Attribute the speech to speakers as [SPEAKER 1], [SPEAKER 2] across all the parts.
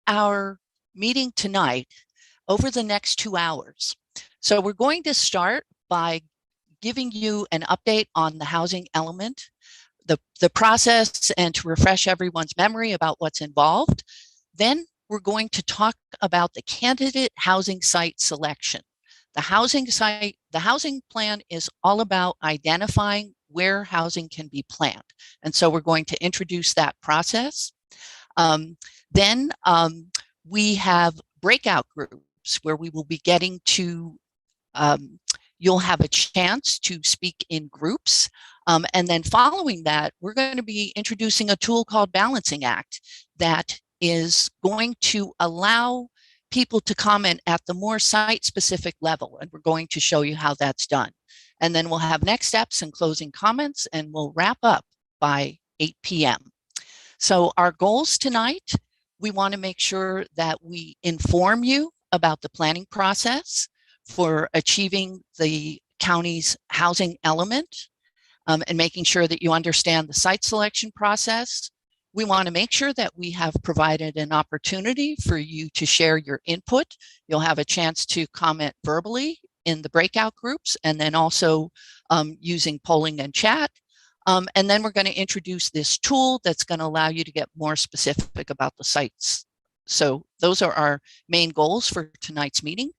[SPEAKER 1] our meeting tonight over the next 2 hours. So we're going to start by giving you an update on the housing element, the process, and to refresh everyone's memory about what's involved. Then we're going to talk about the candidate housing site selection. The housing plan is all about identifying where housing can be planned. And so we're going to introduce that process. Then we have breakout groups where we will be getting to, you'll have a chance to speak in groups. And then following that, we're going to be introducing a tool called Balancing Act that is going to allow people to comment at the more site-specific level. And we're going to show you how that's done. And then we'll have next steps and closing comments, and we'll wrap up by 8 p.m. So our goals tonight, we want to make sure that we inform you about the planning process for achieving the county's housing element, and making sure that you understand the site selection process. We want to make sure that we have provided an opportunity for you to share your input. You'll have a chance to comment verbally in the breakout groups, and then also using polling and chat. And then we're going to introduce this tool that's going to allow you to get more specific about the sites. So those are our main goals for tonight's meeting.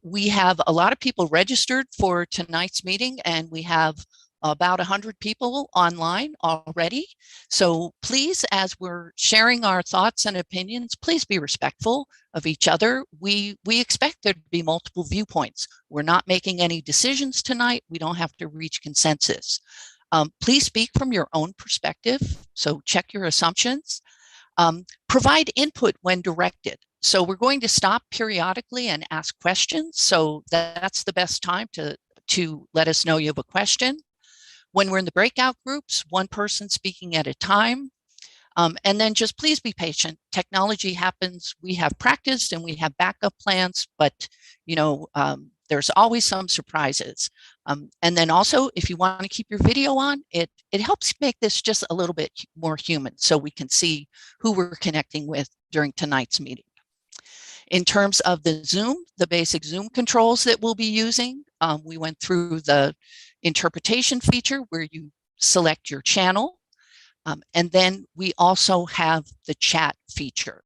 [SPEAKER 1] We have a lot of people registered for tonight's meeting, and we have about 100 people online already. So please, as we're sharing our thoughts and opinions, please be respectful of each other. We expect there to be multiple viewpoints. We're not making any decisions tonight. We don't have to reach consensus. Please speak from your own perspective. So check your assumptions. Provide input when directed. So we're going to stop periodically and ask questions. So that's the best time to let us know you have a question. When we're in the breakout groups, one person speaking at a time. And then just please be patient. Technology happens. We have practiced and we have backup plans, but there's always some surprises. And then also, if you want to keep your video on, it helps make this just a little bit more human so we can see who we're connecting with during tonight's meeting. In terms of the Zoom, the basic Zoom controls that we'll be using, we went through the interpretation feature where you select your channel. And then we also have the chat feature.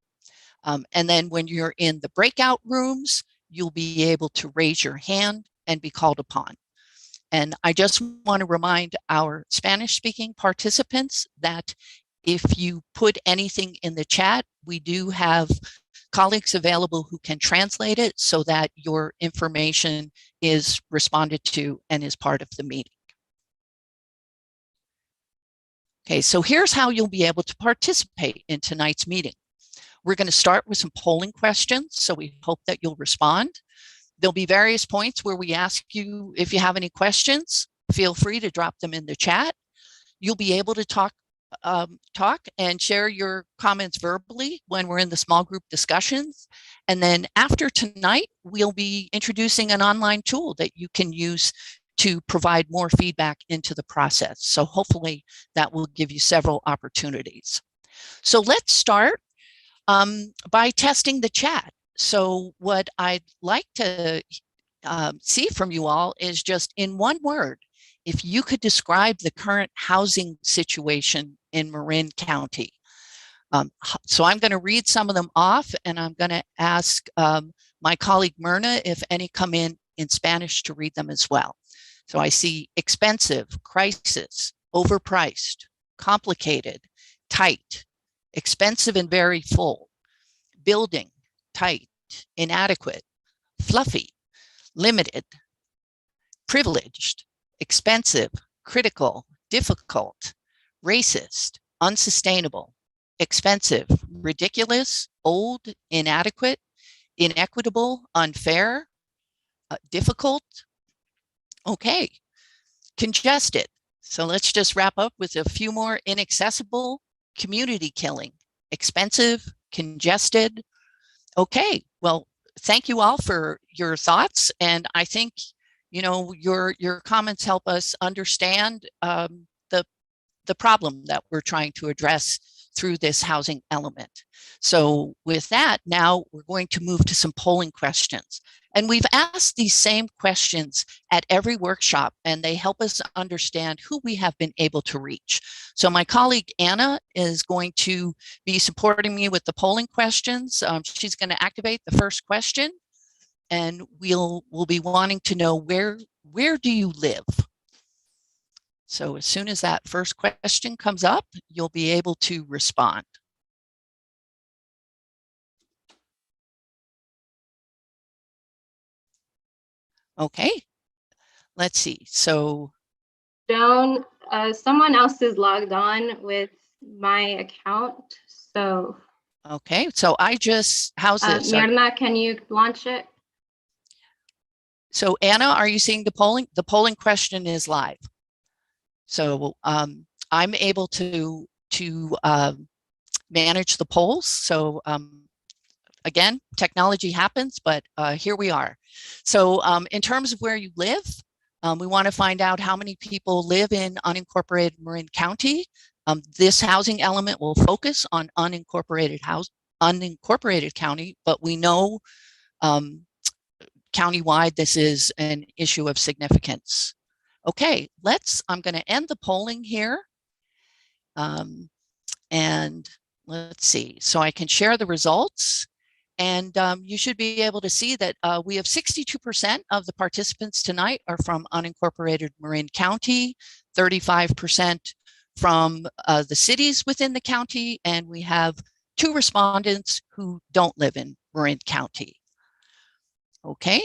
[SPEAKER 1] And then when you're in the breakout rooms, you'll be able to raise your hand and be called upon. And I just want to remind our Spanish-speaking participants that if you put anything in the chat, we do have colleagues available who can translate it so that your information is responded to and is part of the meeting. Okay, so here's how you'll be able to participate in tonight's meeting. We're going to start with some polling questions, so we hope that you'll respond. There'll be various points where we ask you if you have any questions. Feel free to drop them in the chat. You'll be able to talk and share your comments verbally when we're in the small group discussions. And then after tonight, we'll be introducing an online tool that you can use to provide more feedback into the process. So hopefully that will give you several opportunities. So let's start by testing the chat. So what I'd like to see from you all is just in one word, if you could describe the current housing situation in Marin County. So I'm going to read some of them off, and I'm going to ask my colleague Myrna if any come in Spanish to read them as well. So I see expensive, crisis, overpriced, complicated, tight, expensive and very full, building, tight, inadequate, fluffy, limited, privileged, expensive, critical, difficult, racist, unsustainable, expensive, ridiculous, old, inadequate, inequitable, unfair, difficult. Okay, congested. So let's just wrap up with a few more: inaccessible, community killing, expensive, congested. Okay, well, thank you all for your thoughts. And I think, your comments help us understand the problem that we're trying to address through this housing element. So with that, now we're going to move to some polling questions. And we've asked these same questions at every workshop, and they help us understand who we have been able to reach. So my colleague Anna is going to be supporting me with the polling questions. She's going to activate the first question, and we'll be wanting to know where do you live? So as soon as that first question comes up, you'll be able to respond. Okay, let's see. So
[SPEAKER 2] Joan, someone else is logged on with my account. So
[SPEAKER 1] okay, so I just, how's this?
[SPEAKER 2] Mirna, can you launch it?
[SPEAKER 1] So Anna, are you seeing the polling? The polling question is live. So I'm able to manage the polls. So again, technology happens, but here we are. So in terms of where you live, we want to find out how many people live in unincorporated Marin County. This housing element will focus on unincorporated county, but we know countywide this is an issue of significance. Okay, I'm going to end the polling here. And let's see, so I can share the results. And you should be able to see that we have 62% of the participants tonight are from unincorporated Marin County, 35% from the cities within the county, and we have 2 respondents who don't live in Marin County. Okay,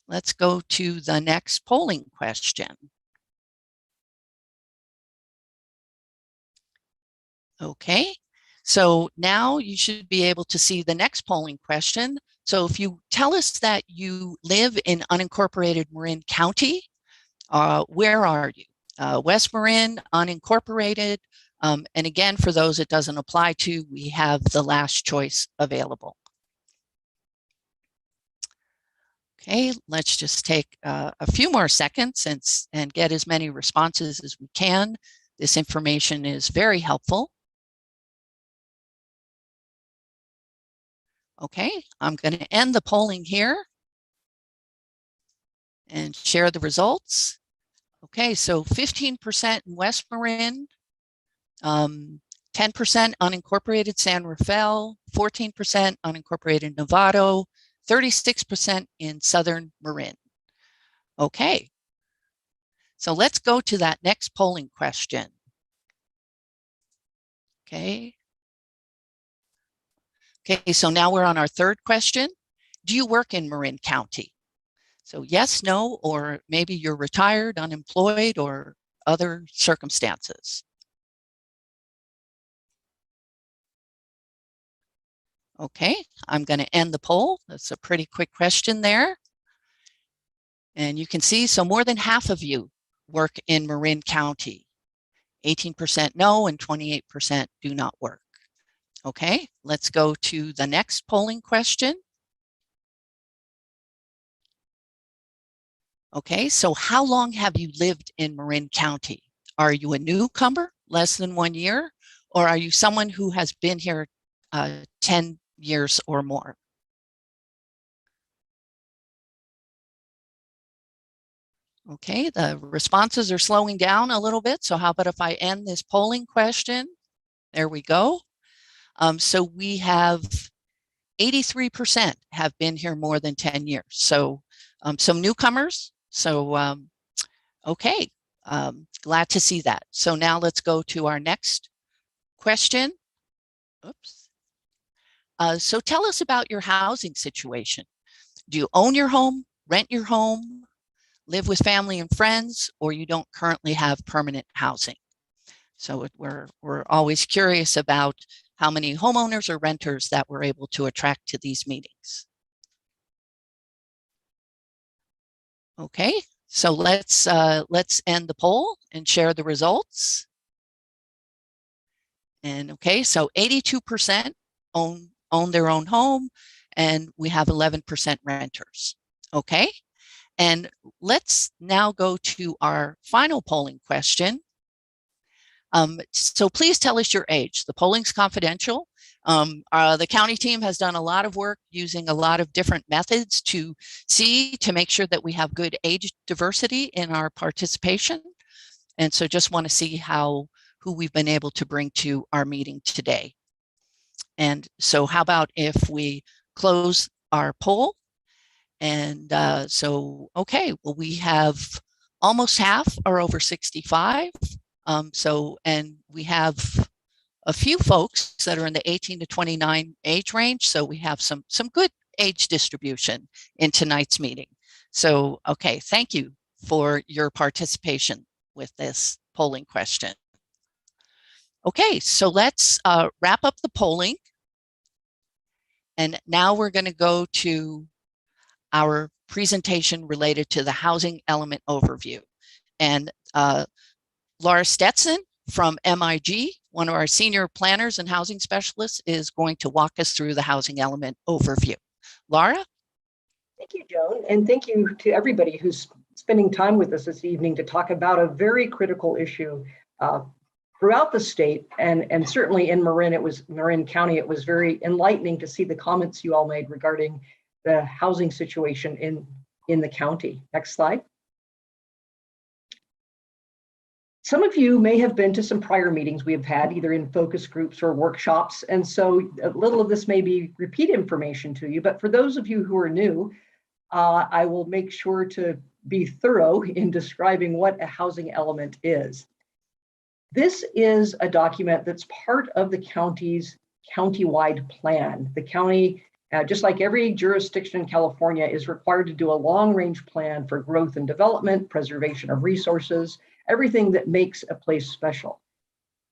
[SPEAKER 1] let's go to the next polling question. Okay, so now you should be able to see the next polling question. So if you tell us that you live in unincorporated Marin County, where are you? West Marin, unincorporated. And again, for those it doesn't apply to, we have the last choice available. Okay, let's just take a few more seconds and get as many responses as we can. This information is very helpful. Okay, I'm going to end the polling here and share the results. Okay, so 15% in West Marin, 10% unincorporated San Rafael, 14% unincorporated Novato, 36% in Southern Marin. Okay, so let's go to that next polling question. Okay. Okay, so now we're on our third question. Do you work in Marin County? So yes, no, or maybe you're retired, unemployed, or other circumstances. Okay, I'm going to end the poll. That's a pretty quick question there. And you can see, so more than half of you work in Marin County. 18% no and 28% do not work. Okay, let's go to the next polling question. Okay, so how long have you lived in Marin County? Are you a newcomer, less than 1 year, or are you someone who has been here 10 years or more? Okay, the responses are slowing down a little bit. So how about if I end this polling question? There we go. So we have 83% have been here more than 10 years. So some newcomers. So, okay, glad to see that. So now let's go to our next question. Oops. So tell us about your housing situation. Do you own your home, rent your home, live with family and friends, or you don't currently have permanent housing? So we're always curious about how many homeowners or renters that we're able to attract to these meetings. Okay, so let's end the poll and share the results. And okay, so 82% own their own home, and we have 11% renters. Okay, and let's now go to our final polling question. So please tell us your age. The polling's confidential. The county team has done a lot of work using a lot of different methods to make sure that we have good age diversity in our participation. And so just want to see who we've been able to bring to our meeting today. And so how about if we close our poll? And okay, well, we have almost half are over 65. And we have a few folks that are in the 18 to 29 age range. So we have some good age distribution in tonight's meeting. So, okay, thank you for your participation with this polling question. Okay, so let's wrap up the polling. And now we're going to go to our presentation related to the housing element overview. And Laura Stetson from MIG, one of our senior planners and housing specialists, is going to walk us through the housing element overview. Laura?
[SPEAKER 3] Thank you, Joan, and thank you to everybody who's spending time with us this evening to talk about a very critical issue throughout the state, and certainly in Marin County. It was very enlightening to see the comments you all made regarding the housing situation in the county. Next slide. Some of you may have been to some prior meetings we have had, either in focus groups or workshops, and so a little of this may be repeat information to you, but for those of you who are new, I will make sure to be thorough in describing what a housing element is. This is a document that's part of the county's countywide plan. The county, just like every jurisdiction in California, is required to do a long-range plan for growth and development, preservation of resources, everything that makes a place special.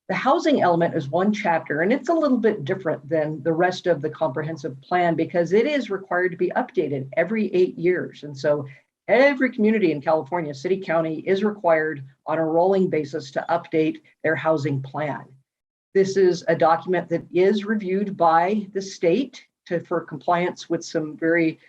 [SPEAKER 3] The housing element is one chapter, and it's a little bit different than the rest of the comprehensive plan because it is required to be updated every 8 years. And so every community in California, city, county, is required on a rolling basis to update their housing plan. This is a document that is reviewed by the state for compliance with some very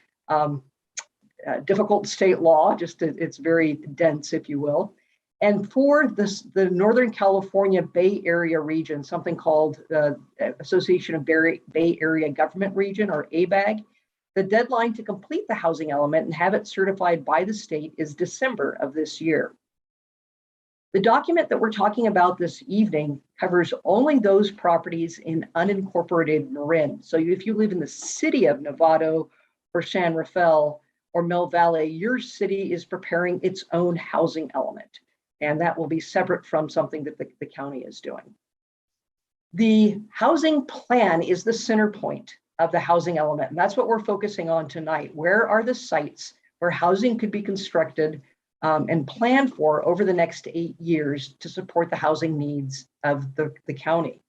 [SPEAKER 3] difficult state law. It's very dense, if you will. And for the Northern California Bay Area region, something called the Association of Bay Area Government Region, or ABAG, the deadline to complete the housing element and have it certified by the state is December of this year. The document that we're talking about this evening covers only those properties in unincorporated Marin. So if you live in the city of Novato or San Rafael or Mill Valley, your city is preparing its own housing element. And that will be separate from something that the county is doing. The housing plan is the center point of the housing element. And that's what we're focusing on tonight. Where are the sites where housing could be constructed and planned for over the next 8 years to support the housing needs of the county?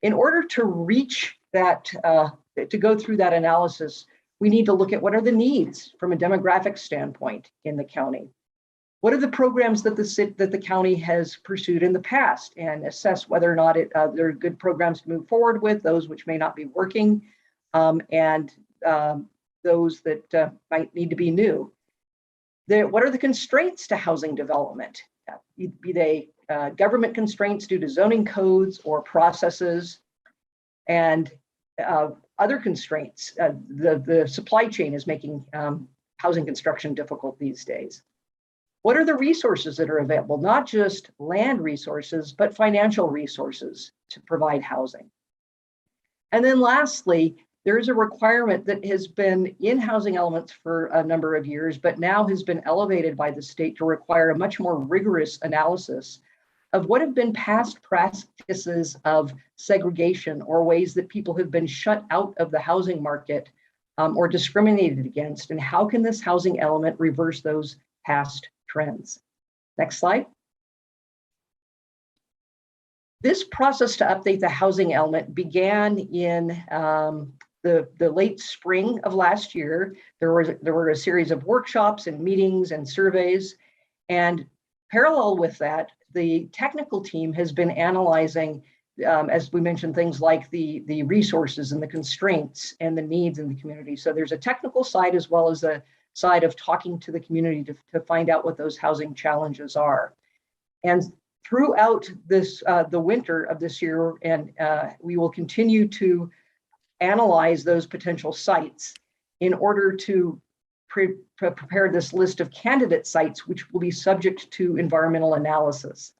[SPEAKER 3] In order to reach that, to go through that analysis, we need to look at what are the needs from a demographic standpoint in the county. What are the programs that the county has pursued in the past, and assess whether or not there are good programs to move forward with, those which may not be working, and those that might need to be new. What are the constraints to housing development? Be they government constraints due to zoning codes or processes, and other constraints. The supply chain is making housing construction difficult these days. What are the resources that are available? Not just land resources, but financial resources to provide housing. And then lastly, there is a requirement that has been in housing elements for a number of years, but now has been elevated by the state to require a much more rigorous analysis of what have been past practices of segregation or ways that people have been shut out of the housing market or discriminated against, and how can this housing element reverse those past trends. Next slide. This process to update the housing element began in the late spring of last year. There were a series of workshops and meetings and surveys, and parallel with that, the technical team has been analyzing, as we mentioned, things like the resources and the constraints and the needs in the community. So there's a technical side as well as a side of talking to the community to find out what those housing challenges are. And Throughout this, the winter of this year, and we will continue to analyze those potential sites in order to prepare this list of candidate sites, which will be subject to environmental analysis.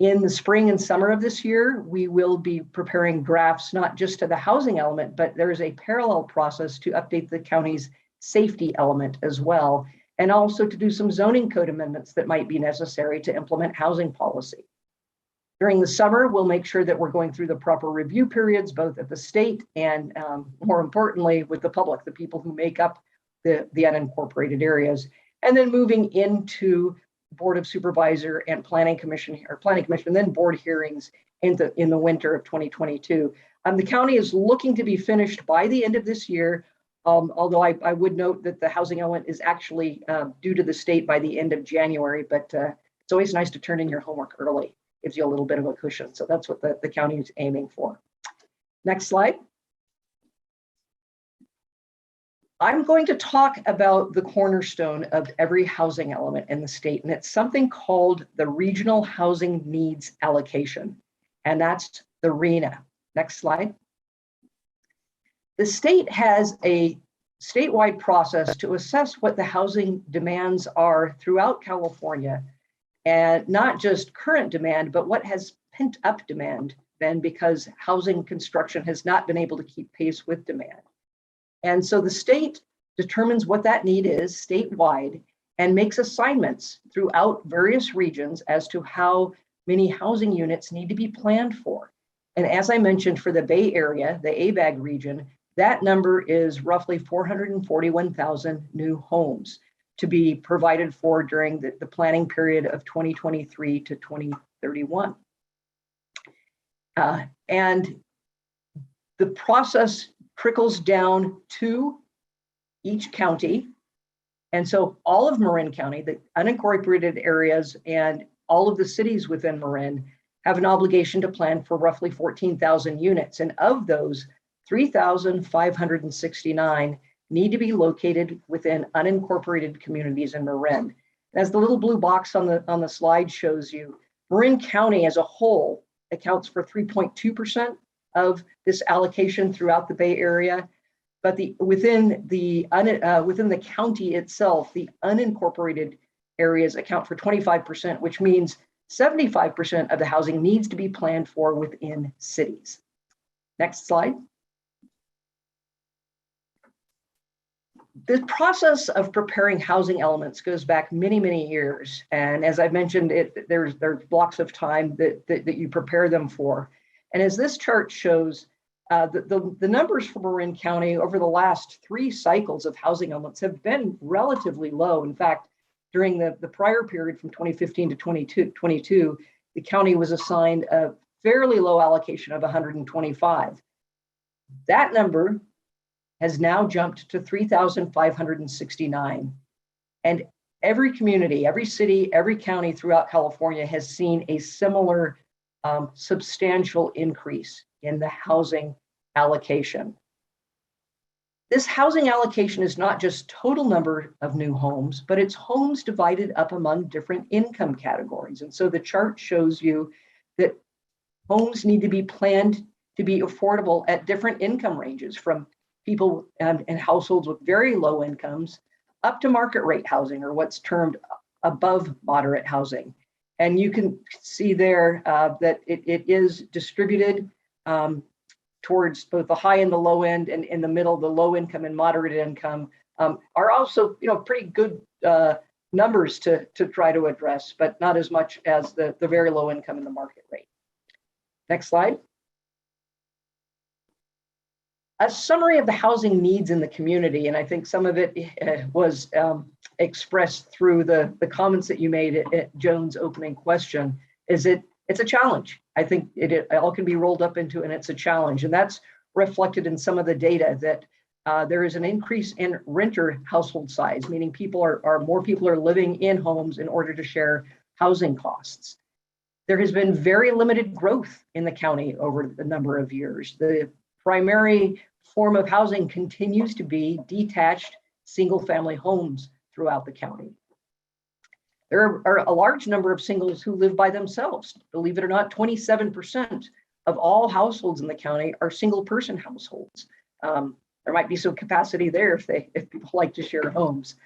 [SPEAKER 3] In the spring and summer of this year, we will be preparing drafts, not just to the housing element, but there is a parallel process to update the county's safety element as well, and also to do some zoning code amendments that might be necessary to implement housing policy. During the summer, we'll make sure that we're going through the proper review periods, both at the state and more importantly, with the public, the people who make up the unincorporated areas. And then moving into Board of Supervisor and Planning Commission, and then board hearings in the winter of 2022. The county is looking to be finished by the end of this year, although I would note that the housing element is actually due to the state by the end of January, but it's always nice to turn in your homework early. Gives you a little bit of a cushion. So that's what the county is aiming for. Next slide. I'm going to talk about the cornerstone of every housing element in the state, and it's something called the Regional Housing Needs Allocation, and that's the RHNA. Next slide. The state has a statewide process to assess what the housing demands are throughout California, and not just current demand, but what has pent up demand then, because housing construction has not been able to keep pace with demand. And so the state determines what that need is statewide and makes assignments throughout various regions as to how many housing units need to be planned for. And as I mentioned, for the Bay Area, the ABAG region, that number is roughly 441,000 new homes to be provided for during the planning period of 2023 to 2031. And the process trickles down to each county. And so all of Marin County, the unincorporated areas and all of the cities within Marin have an obligation to plan for roughly 14,000 units. And of those, 3,569 need to be located within unincorporated communities in Marin. As the little blue box on the slide shows you, Marin County as a whole accounts for 3.2% of this allocation throughout the Bay Area. But within the county itself, the unincorporated areas account for 25%, which means 75% of the housing needs to be planned for within cities. Next slide. The process of preparing housing elements goes back many, many years. And as I mentioned, there's blocks of time that you prepare them for. And as this chart shows, the numbers for Marin County over the last 3 cycles of housing elements have been relatively low. In fact, during the prior period from 2015 to 2022, the county was assigned a fairly low allocation of 125. That number has now jumped to 3,569. And every community, every city, every county throughout California has seen a similar substantial increase in the housing allocation. This housing allocation is not just total number of new homes, but it's homes divided up among different income categories. And so the chart shows you that homes need to be planned to be affordable at different income ranges, from people and households with very low incomes up to market rate housing, or what's termed above moderate housing. And you can see there that it is distributed towards both the high and the low end, and in the middle, the low income and moderate income are also, pretty good numbers to try to address, but not as much as the very low income and the market rate. Next slide. A summary of the housing needs in the community, and I think some of it was expressed through the comments that you made at Joan's opening question, is it's a challenge. I think it all can be rolled up into, and it's a challenge. And that's reflected in some of the data that there is an increase in renter household size, meaning more people are living in homes in order to share housing costs. There has been very limited growth in the county over the number of years. The primary form of housing continues to be detached single-family homes throughout the county. There are a large number of singles who live by themselves. Believe it or not, 27% of all households in the county are single person households. There might be some capacity there if people like to share homes.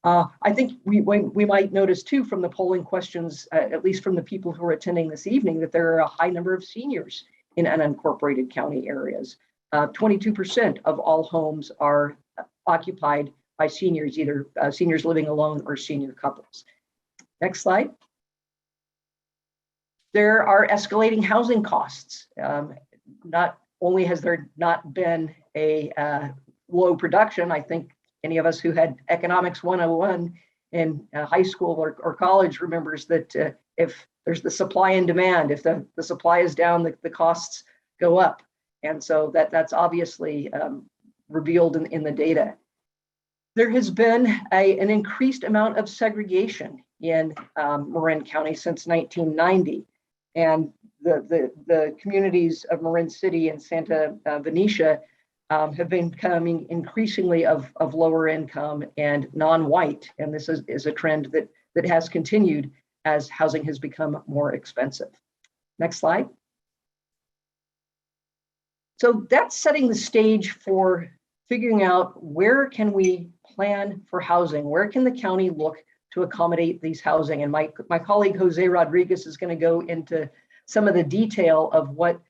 [SPEAKER 3] I think we might notice too from the polling questions, at least from the people who are attending this evening, that there are a high number of seniors in unincorporated county areas. 22% of all homes are occupied by seniors, either seniors living alone or senior couples. Next slide. There are escalating housing costs. Not only has there not been a low production, I think any of us who had economics 101 in high school or college remembers that if there's the supply and demand, if the supply is down, the costs go up. And so that's obviously revealed in the data. There has been an increased amount of segregation in Marin County since 1990. And the communities of Marin City and Santa Venetia have been becoming increasingly of lower income and non-white. And this is a trend that has continued as housing has become more expensive. Next slide. So that's setting the stage for figuring out where can we plan for housing? Where can the county look to accommodate these housing? And my colleague Jose Rodriguez is going to go into some of the detail of what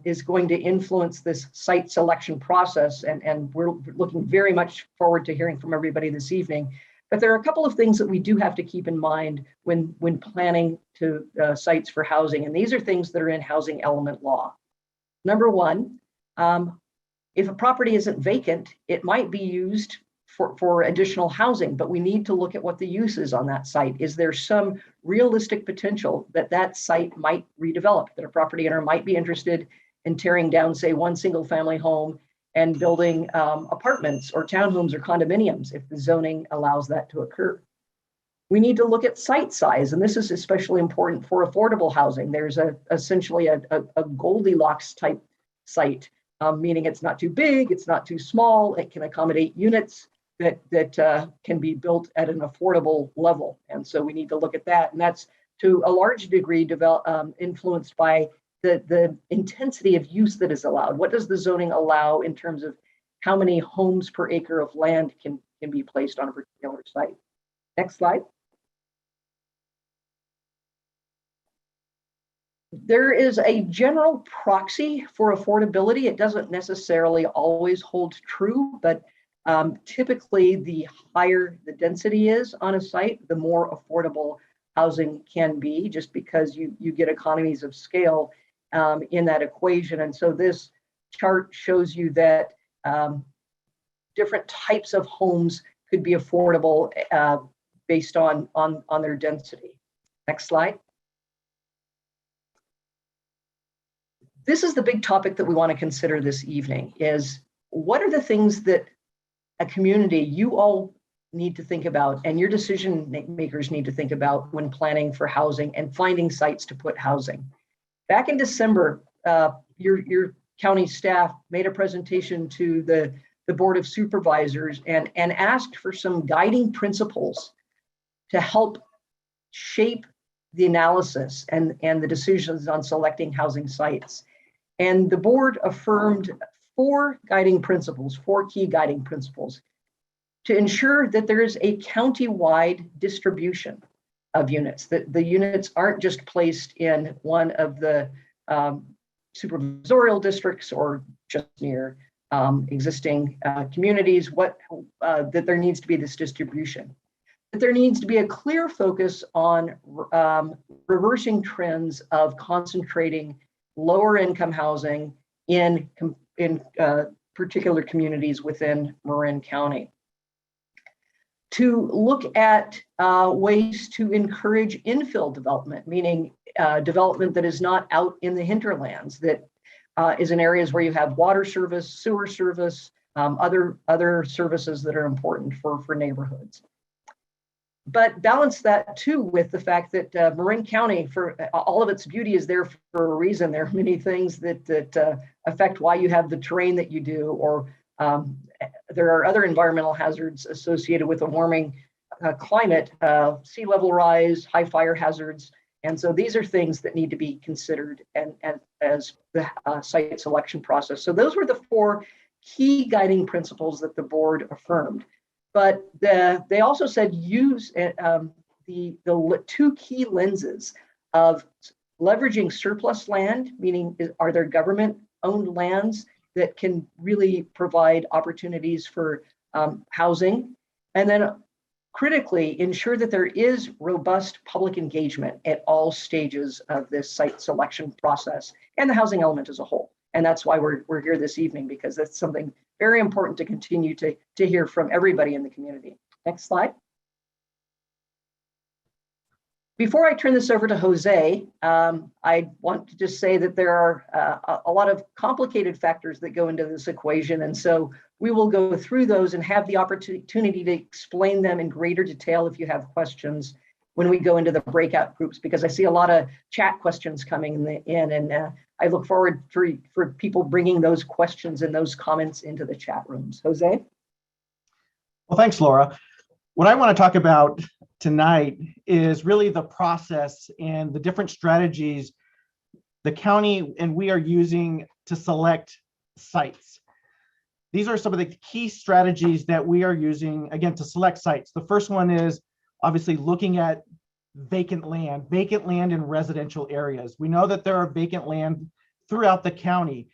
[SPEAKER 3] is going to influence this site selection process. And we're looking very much forward to hearing from everybody this evening. But there are a couple of things that we do have to keep in mind when planning to sites for housing. And these are things that are in housing element law. Number one, if a property isn't vacant, it might be used for additional housing, but we need to look at what the use is on that site. Is there some realistic potential that site might redevelop, that a property owner might be interested in tearing down, say, one single family home and building apartments or townhomes or condominiums if the zoning allows that to occur? We need to look at site size, and this is especially important for affordable housing. There's essentially a Goldilocks type site, meaning it's not too big, it's not too small, it can accommodate units that can be built at an affordable level. And so we need to look at that. And that's to a large degree influenced by the intensity of use that is allowed. What does the zoning allow in terms of how many homes per acre of land can be placed on a particular site? Next slide. There is a general proxy for affordability. It doesn't necessarily always hold true, but typically the higher the density is on a site, the more affordable housing can be, just because you get economies of scale in that equation. And so this chart shows you that different types of homes could be affordable based on their density. Next slide. This is the big topic that we want to consider this evening, is what are the things that a community, you all need to think about and your decision makers need to think about when planning for housing and finding sites to put housing. Back in December, your county staff made a presentation to the Board of Supervisors and asked for some guiding principles to help shape the analysis and the decisions on selecting housing sites. And the board affirmed four key guiding principles to ensure that there is a county-wide distribution of units, that the units aren't just placed in one of the supervisorial districts or just near existing communities, that there needs to be this distribution. That there needs to be a clear focus on reversing trends of concentrating lower income housing in particular communities within Marin County. To look at ways to encourage infill development, meaning development that is not out in the hinterlands, that is in areas where you have water service, sewer service, other services that are important for neighborhoods. But balance that too with the fact that Marin County, for all of its beauty, is there for a reason. There are many things that affect why you have the terrain that you do, or there are other environmental hazards associated with a warming climate, sea level rise, high fire hazards. And so these are things that need to be considered and as the site selection process. So those were the 4 key guiding principles that the board affirmed. But they also said use the 2 key lenses of leveraging surplus land, meaning are there government-owned lands that can really provide opportunities for housing, and then critically ensure that there is robust public engagement at all stages of this site selection process and the housing element as a whole. And that's why we're here this evening, because that's something very important to continue to hear from everybody in the community. Next slide. Before I turn this over to Jose, I want to just say that there are a lot of complicated factors that go into this equation. And so we will go through those and have the opportunity to explain them in greater detail if you have questions when we go into the breakout groups, because I see a lot of chat questions coming in, and I look forward for people bringing those questions and those comments into the chat rooms. Jose?
[SPEAKER 4] Well, thanks, Laura. What I want to talk about tonight is really the process and the different strategies the county and we are using to select sites. These are some of the key strategies that we are using, again, to select sites. The first one is obviously looking at vacant land in residential areas. We know that there are vacant land throughout the county.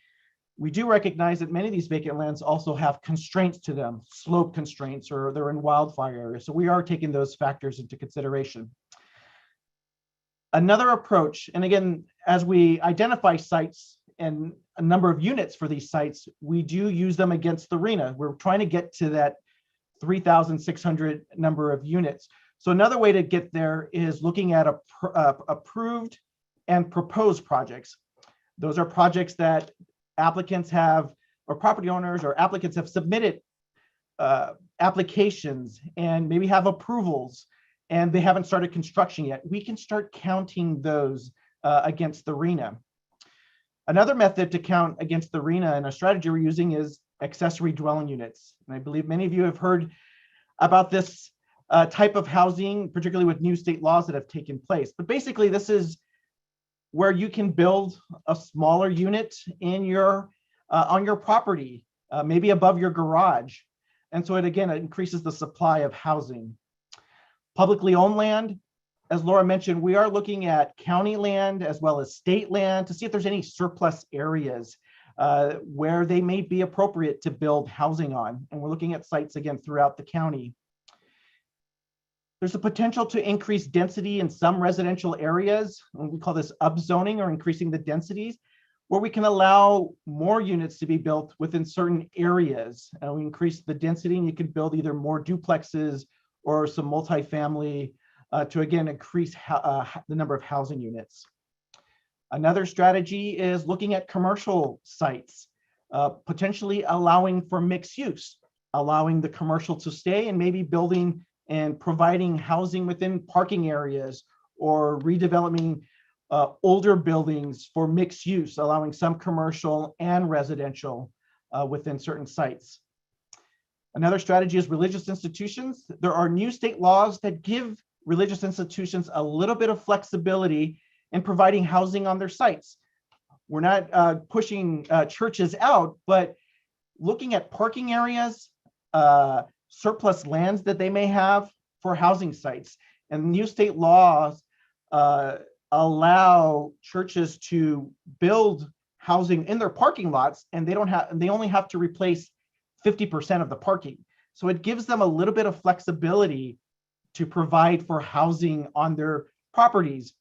[SPEAKER 4] We do recognize that many of these vacant lands also have constraints to them, slope constraints, or they're in wildfire areas. So we are taking those factors into consideration. Another approach, and again, as we identify sites and a number of units for these sites, we do use them against the RHNA. We're trying to get to that 3,600 number of units. So another way to get there is looking at approved and proposed projects. Those are projects that applicants have, or property owners or applicants have submitted applications and maybe have approvals, and they haven't started construction yet. We can start counting those against the RHNA. Another method to count against the RHNA and a strategy we're using is accessory dwelling units. And I believe many of you have heard about this type of housing, particularly with new state laws that have taken place. But basically, this is where you can build a smaller unit in your on your property, maybe above your garage. And so it increases the supply of housing. Publicly owned land, as Laura mentioned, we are looking at county land as well as state land to see if there's any surplus areas where they may be appropriate to build housing on. And we're looking at sites again throughout the county. There's a potential to increase density in some residential areas. We call this upzoning, or increasing the densities, where we can allow more units to be built within certain areas. And we increase the density, and you can build either more duplexes or some multifamily to again increase the number of housing units. Another strategy is looking at commercial sites, potentially allowing for mixed use, allowing the commercial to stay and maybe building and providing housing within parking areas, or redeveloping older buildings for mixed use, allowing some commercial and residential within certain sites. Another strategy is religious institutions. There are new state laws that give religious institutions a little bit of flexibility in providing housing on their sites. We're not pushing churches out, but looking at parking areas, surplus lands that they may have for housing sites. And new state laws allow churches to build housing in their parking lots, and they only have to replace 50% of the parking. So it gives them a little bit of flexibility to provide for housing on their properties.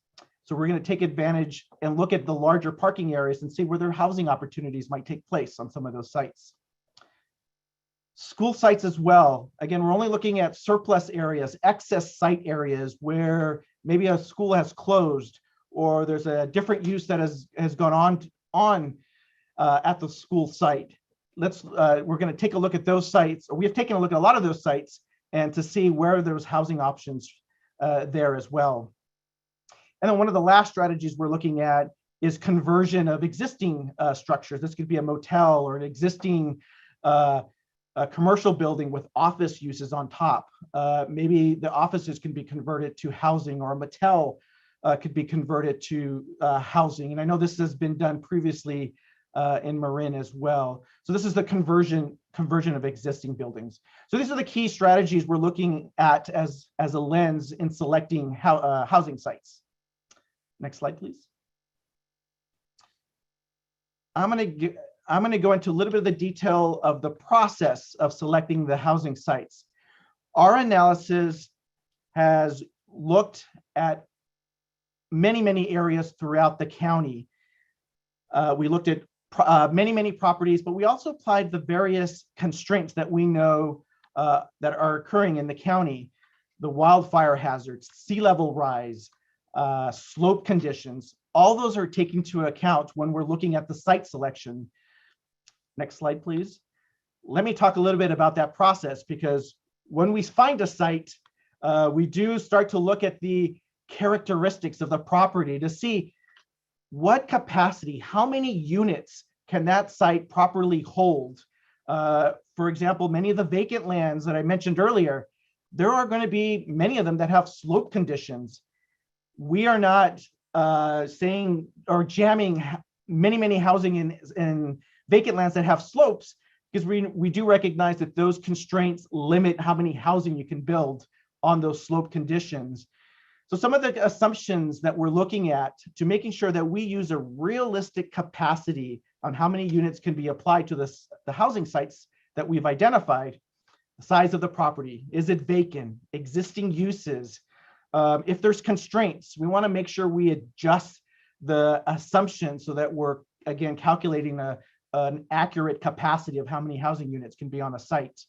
[SPEAKER 4] So we're going to take advantage and look at the larger parking areas and see where their housing opportunities might take place on some of those sites. School sites as well. Again, we're only looking at surplus areas, excess site areas where maybe a school has closed, or there's a different use that has gone on at the school site. We're going to take a look at those sites, or we have taken a look at a lot of those sites, and to see where there's housing options there as well. And then one of the last strategies we're looking at is conversion of existing structures. This could be a motel or an existing a commercial building with office uses on top. Maybe the offices can be converted to housing, or a motel could be converted to housing. And I know this has been done previously in Marin as well. So this is the conversion of existing buildings. So these are the key strategies we're looking at as a lens in selecting housing sites. Next slide, please. I'm going to go into a little bit of the detail of the process of selecting the housing sites. Our analysis has looked at many areas throughout the county. We looked at many properties, but we also applied the various constraints that we know that are occurring in the county: the wildfire hazards, sea level rise, slope conditions. All those are taken into account when we're looking at the site selection. Next slide, please. Let me talk a little bit about that process, because when we find a site, we do start to look at the characteristics of the property to see what capacity, how many units can that site properly hold. For example, many of the vacant lands that I mentioned earlier, there are going to be many of them that have slope conditions. We are not saying or jamming many housing in vacant lands that have slopes, because we do recognize that those constraints limit how many housing you can build on those slope conditions. So some of the assumptions that we're looking at to making sure that we use a realistic capacity on how many units can be applied to the housing sites that we've identified: the size of the property, is it vacant, existing uses. If there's constraints, we want to make sure we adjust the assumption so that we're, again, calculating an accurate capacity of how many housing units can be on a site.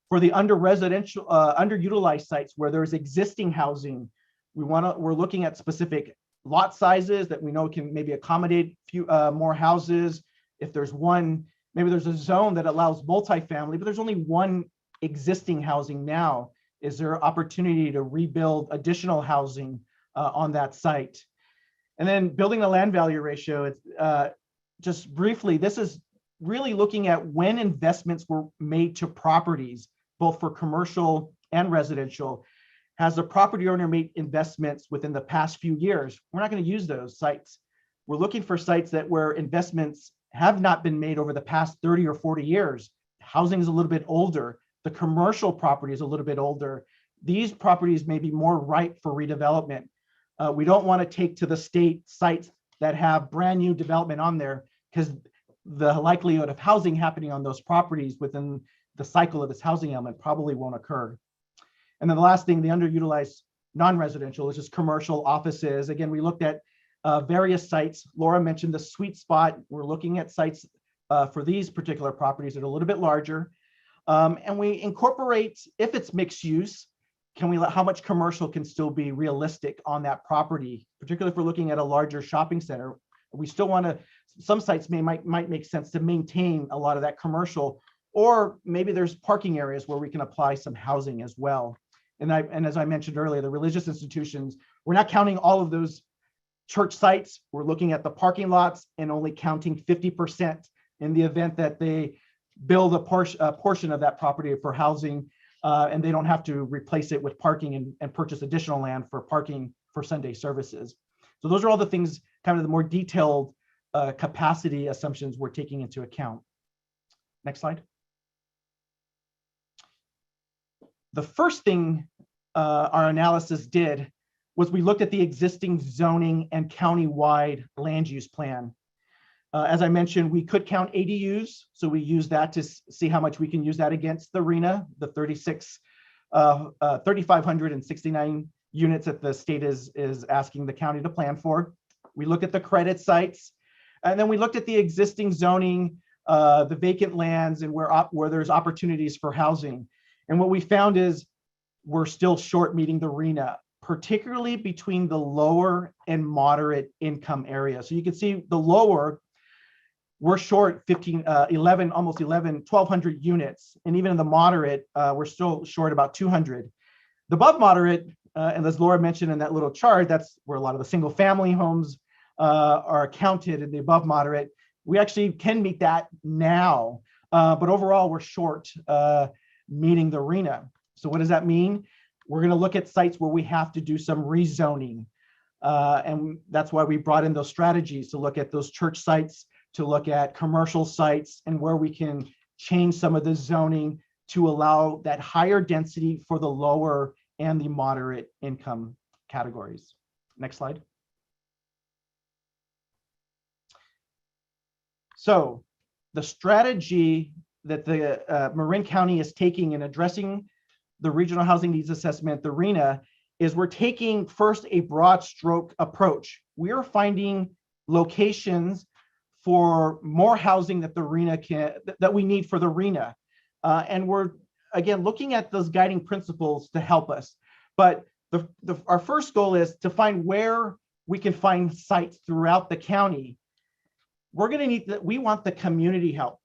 [SPEAKER 4] For the underutilized sites where there's existing housing, we're looking at specific lot sizes that we know can maybe accommodate more houses. If there's maybe there's a zone that allows multifamily, but there's only one existing housing now. Is there opportunity to rebuild additional housing on that site? And then building the land value ratio, just briefly, this is really looking at when investments were made to properties, both for commercial and residential. Has the property owner made investments within the past few years? We're not going to use those sites. We're looking for sites where investments have not been made over the past 30 or 40 years. Housing is a little bit older. The commercial property is a little bit older. These properties may be more ripe for redevelopment. We don't want to take to the state sites that have brand new development on there, because the likelihood of housing happening on those properties within the cycle of this housing element probably won't occur. And then the last thing, the underutilized non-residential, is just commercial offices. Again, we looked at various sites. Laura mentioned the sweet spot. We're looking at sites for these particular properties that are a little bit larger. And we incorporate, if it's mixed use, how much commercial can still be realistic on that property, particularly if we're looking at a larger shopping center. We still want to, some sites might make sense to maintain a lot of that commercial, or maybe there's parking areas where we can apply some housing as well. And as I mentioned earlier, the religious institutions, we're not counting all of those church sites. We're looking at the parking lots and only counting 50% in the event that they build a portion of that property for housing, and they don't have to replace it with parking and purchase additional land for parking for Sunday services. So those are all the things, kind of the more detailed capacity assumptions we're taking into account. Next slide. The first thing our analysis did was we looked at the existing zoning and county-wide land use plan. As I mentioned, we could count ADUs, so we use that to see how much we can use that against the RHNA, the 3,569 units that the state is asking the county to plan for. We look at the credit sites, and then we looked at the existing zoning, the vacant lands, and where there's opportunities for housing. And what we found is we're still short meeting the RHNA, particularly between the lower and moderate income areas. So you can see the lower, we're short 1,200 units. And even in the moderate, we're still short about 200. The above moderate, and as Laura mentioned in that little chart, that's where a lot of the single family homes are counted in the above moderate. We actually can meet that now. but overall we're short meeting the RHNA. So what does that mean? We're going to look at sites where we have to do some rezoning. And that's why we brought in those strategies to look at those church sites, to look at commercial sites, and where we can change some of the zoning to allow that higher density for the lower and the moderate income categories. Next slide. So the strategy that the Marin County is taking in addressing the Regional Housing Needs Assessment, the RHNA, is we're taking first a broad stroke approach. We are finding locations for more housing that the RHNA that we need for the RHNA. And we're, again, looking at those guiding principles to help us. But our first goal is to find where we can find sites throughout the county. We're going to need that. We want the community help.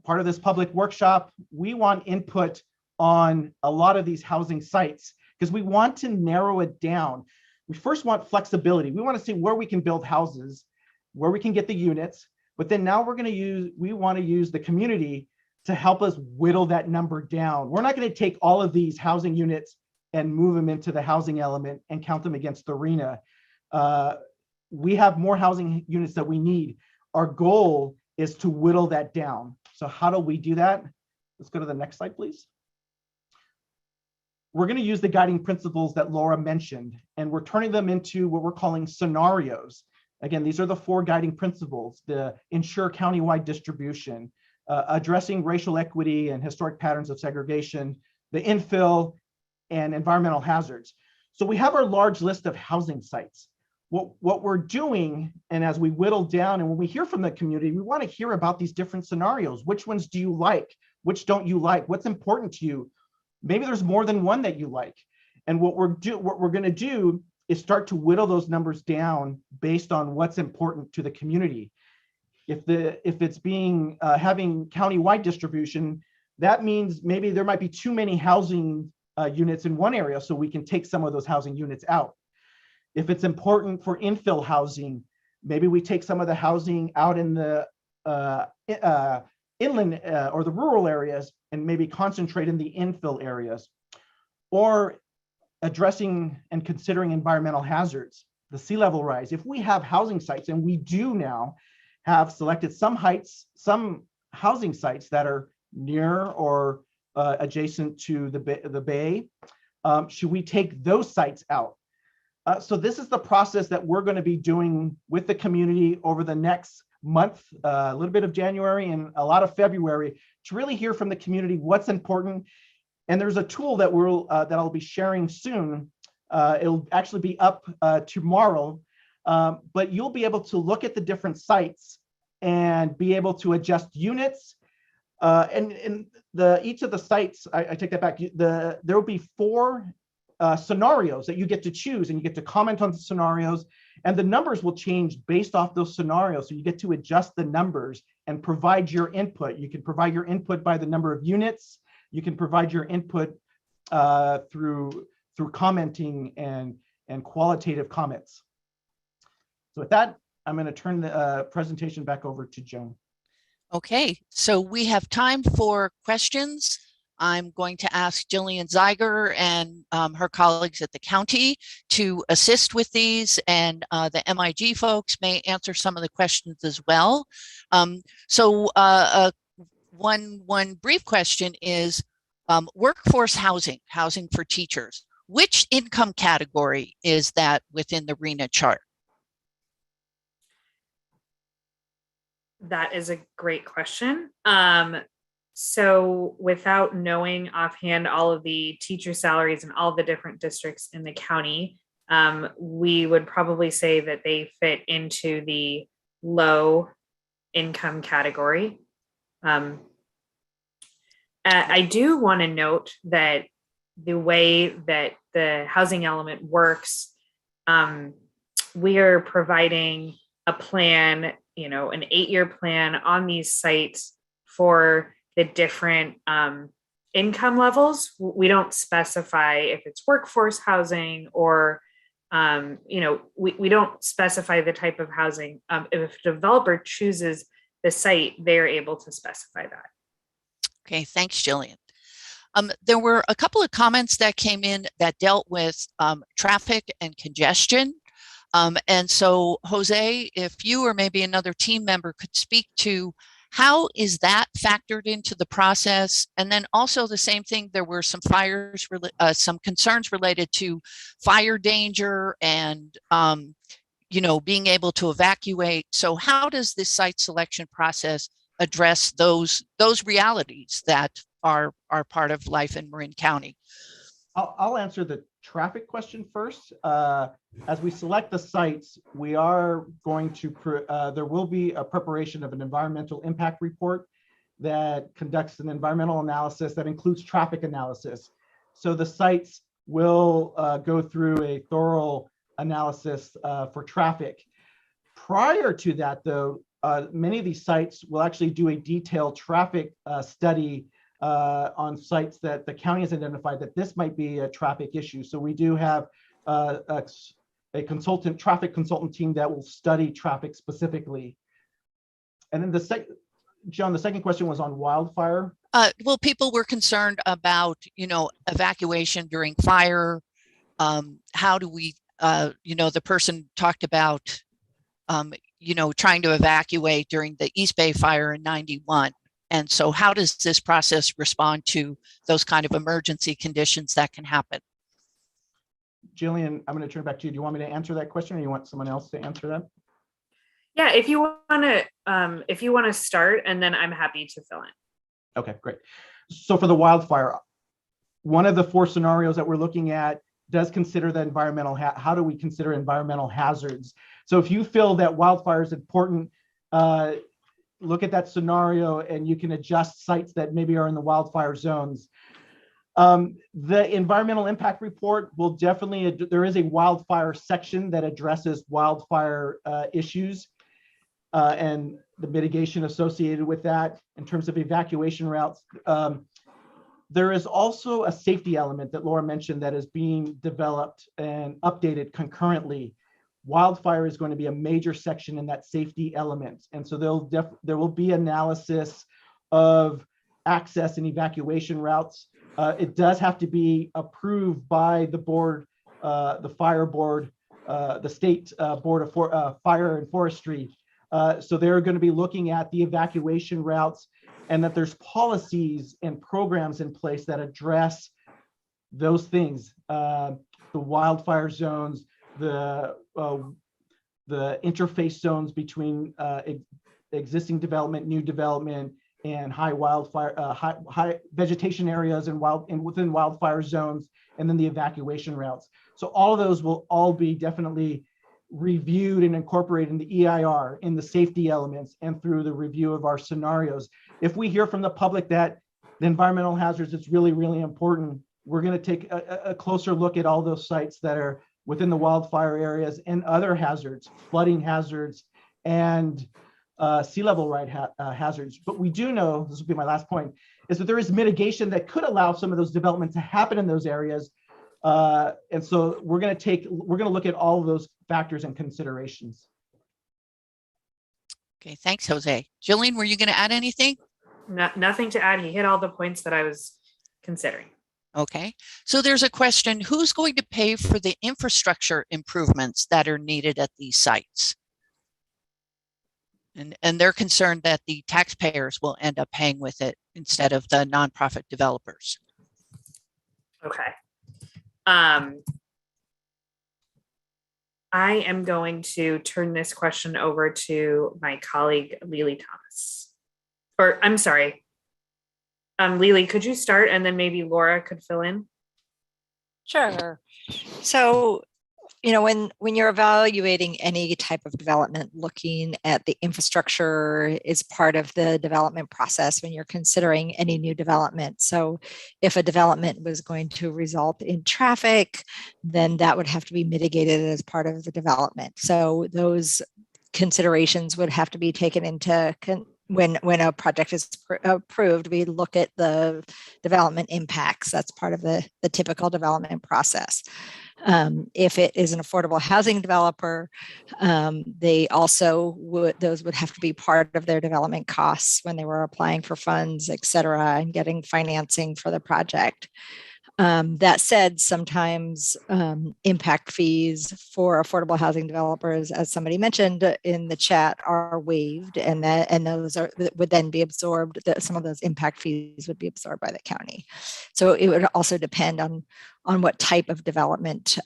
[SPEAKER 4] Part of this public workshop, we want input on a lot of these housing sites because we want to narrow it down. We first want flexibility. We want to see where we can build houses, where we can get the units, but then now we want to use the community to help us whittle that number down. We're not going to take all of these housing units and move them into the housing element and count them against the RHNA. We have more housing units that we need. Our goal is to whittle that down. So how do we do that? Let's go to the next slide, please. We're going to use the guiding principles that Laura mentioned, and we're turning them into what we're calling scenarios. Again, these are the 4 guiding principles: the ensure countywide distribution, addressing racial equity and historic patterns of segregation, the infill, and environmental hazards. So we have our large list of housing sites. What we're doing, and as we whittle down, and when we hear from the community, we want to hear about these different scenarios. Which ones do you like? Which don't you like? What's important to you? Maybe there's more than one that you like. And what we're going to do is start to whittle those numbers down based on what's important to the community. If it's being having countywide distribution, that means maybe there might be too many housing units in one area, so we can take some of those housing units out. If it's important for infill housing, maybe we take some of the housing out in the inland or the rural areas and maybe concentrate in the infill areas. Or addressing and considering environmental hazards, the sea level rise. If we have housing sites, and we do now have selected some housing sites that are near or adjacent to the bay, should we take those sites out? So this is the process that we're going to be doing with the community over the next month, a little bit of January and a lot of February, to really hear from the community what's important. And there's a tool that that I'll be sharing soon. It'll actually be up tomorrow, but you'll be able to look at the different sites and be able to adjust units. And each of the sites, I take that back. There will be 4 scenarios that you get to choose, and you get to comment on the scenarios, and the numbers will change based off those scenarios. So you get to adjust the numbers and provide your input. You can provide your input by the number of units. You can provide your input through commenting and qualitative comments. So with that, I'm going to turn the presentation back over to Joan.
[SPEAKER 1] Okay, so we have time for questions. I'm going to ask Jillian Zeiger and her colleagues at the county to assist with these, and the MIG folks may answer some of the questions as well. One brief question is workforce housing for teachers. Which income category is that within the RHNA chart?
[SPEAKER 5] That is a great question. So without knowing offhand all of the teacher salaries in all the different districts in the county, we would probably say that they fit into the low income category. I do want to note that the way that the housing element works, we are providing a plan, an 8-year plan on these sites for the different income levels. We don't specify if it's workforce housing or, we don't specify the type of housing. If a developer chooses the site, they're able to specify that.
[SPEAKER 1] Okay, thanks, Jillian. There were a couple of comments that came in that dealt with traffic and congestion. And so, Jose, if you or maybe another team member could speak to how is that factored into the process? And then also the same thing, there were some some concerns related to fire danger and being able to evacuate. So how does this site selection process address those realities that are part of life in Marin County?
[SPEAKER 4] I'll answer the traffic question first. As we select the sites, we are going to, there will be a preparation of an environmental impact report that conducts an environmental analysis that includes traffic analysis. So the sites will go through a thorough analysis for traffic. Prior to that, though, many of these sites will actually do a detailed traffic study on sites that the county has identified that this might be a traffic issue. So we do have a traffic consultant team that will study traffic specifically. And then John, the second question was on wildfire.
[SPEAKER 1] Well, people were concerned about, evacuation during fire. How do we, the person talked about, trying to evacuate during the East Bay fire in 91. And so how does this process respond to those kind of emergency conditions that can happen?
[SPEAKER 4] Jillian, I'm going to turn it back to you. Do you want me to answer that question or you want someone else to answer that?
[SPEAKER 5] Yeah, if you want to start, and then I'm happy to fill in.
[SPEAKER 4] Okay, great. So for the wildfire, one of the 4 scenarios that we're looking at does consider the environmental, how do we consider environmental hazards? So if you feel that wildfire is important, look at that scenario and you can adjust sites that maybe are in the wildfire zones. The environmental impact report will definitely, there is a wildfire section that addresses wildfire issues and the mitigation associated with that in terms of evacuation routes. There is also a safety element that Laura mentioned that is being developed and updated concurrently. Wildfire is going to be a major section in that safety element. And so there will be analysis of access and evacuation routes. It does have to be approved by the board, the fire board, the state board of fire and forestry. So they're going to be looking at the evacuation routes and that there's policies and programs in place that address those things, the wildfire zones, the interface zones between existing development, new development, and high wildfire, high vegetation areas and within wildfire zones, and then the evacuation routes. So all of those will all be definitely reviewed and incorporated in the EIR, in the safety elements, and through the review of our scenarios. If we hear from the public that the environmental hazards is really, really important, we're going to take a closer look at all those sites that are within the wildfire areas and other hazards, flooding hazards, and sea level rise hazards. But we do know, this will be my last point, is that there is mitigation that could allow some of those developments to happen in those areas. And so we're going to look at all of those factors and considerations.
[SPEAKER 1] Okay, thanks, Jose. Jillian, were you going to add anything?
[SPEAKER 5] Nothing to add. He hit all the points that I was considering.
[SPEAKER 1] Okay, so there's a question, who's going to pay for the infrastructure improvements that are needed at these sites? And they're concerned that the taxpayers will end up paying with it instead of the nonprofit developers.
[SPEAKER 5] Okay. I am going to turn this question over to my colleague, Lily Thomas. Or I'm sorry. Lily, could you start and then maybe Laura could fill in?
[SPEAKER 6] Sure. So, when you're evaluating any type of development, looking at the infrastructure is part of the development process when you're considering any new development. So if a development was going to result in traffic, then that would have to be mitigated as part of the development. So those considerations would have to be taken into when a project is approved, we look at the development impacts. That's part of the typical development process. If it is an affordable housing developer, they also those would have to be part of their development costs when they were applying for funds, et cetera, and getting financing for the project. That said, sometimes impact fees for affordable housing developers, as somebody mentioned in the chat, are waived, and those would then be absorbed. Some of those impact fees would be absorbed by the county. So it would also depend on what type of development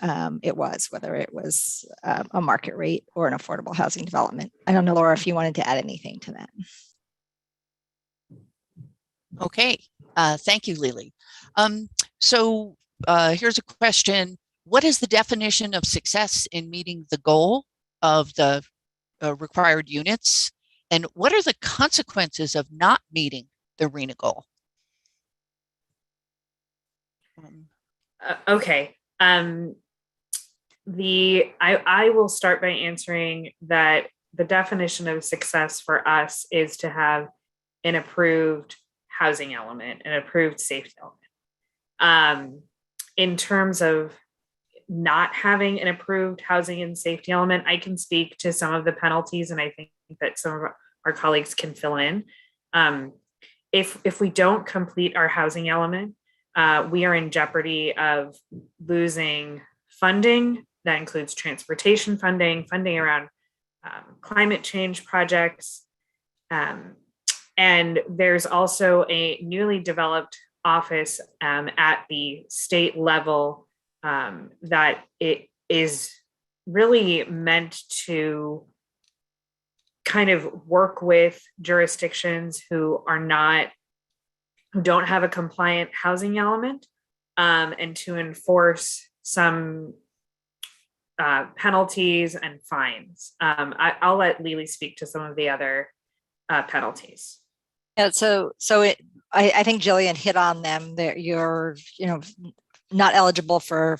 [SPEAKER 6] it was, whether it was a market rate or an affordable housing development. I don't know, Laura, if you wanted to add anything to that.
[SPEAKER 1] Okay, thank you, Lily. So here's a question. What is the definition of success in meeting the goal of the required units? And what are the consequences of not meeting the RHNA goal?
[SPEAKER 5] Okay. I will start by answering that the definition of success for us is to have an approved housing element, an approved safety element. In terms of not having an approved housing and safety element, I can speak to some of the penalties, and I think that some of our colleagues can fill in. If we don't complete our housing element, we are in jeopardy of losing funding. That includes transportation funding, funding around climate change projects. And there's also a newly developed office at the state level that it is really meant to kind of work with jurisdictions who don't have a compliant housing element, and to enforce some penalties and fines. I'll let Lily speak to some of the other penalties.
[SPEAKER 6] Yeah, I think Jillian hit on them. That you're not eligible for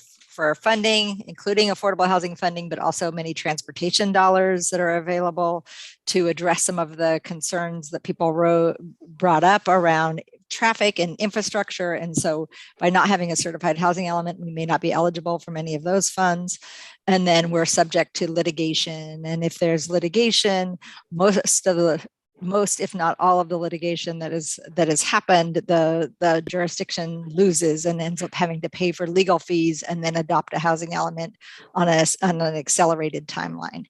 [SPEAKER 6] funding, including affordable housing funding, but also many transportation dollars that are available to address some of the concerns that people brought up around traffic and infrastructure. And so by not having a certified housing element, we may not be eligible for many of those funds. And then we're subject to litigation. And if there's litigation, most, if not all of the litigation that has happened, the jurisdiction loses and ends up having to pay for legal fees and then adopt a housing element on an accelerated timeline.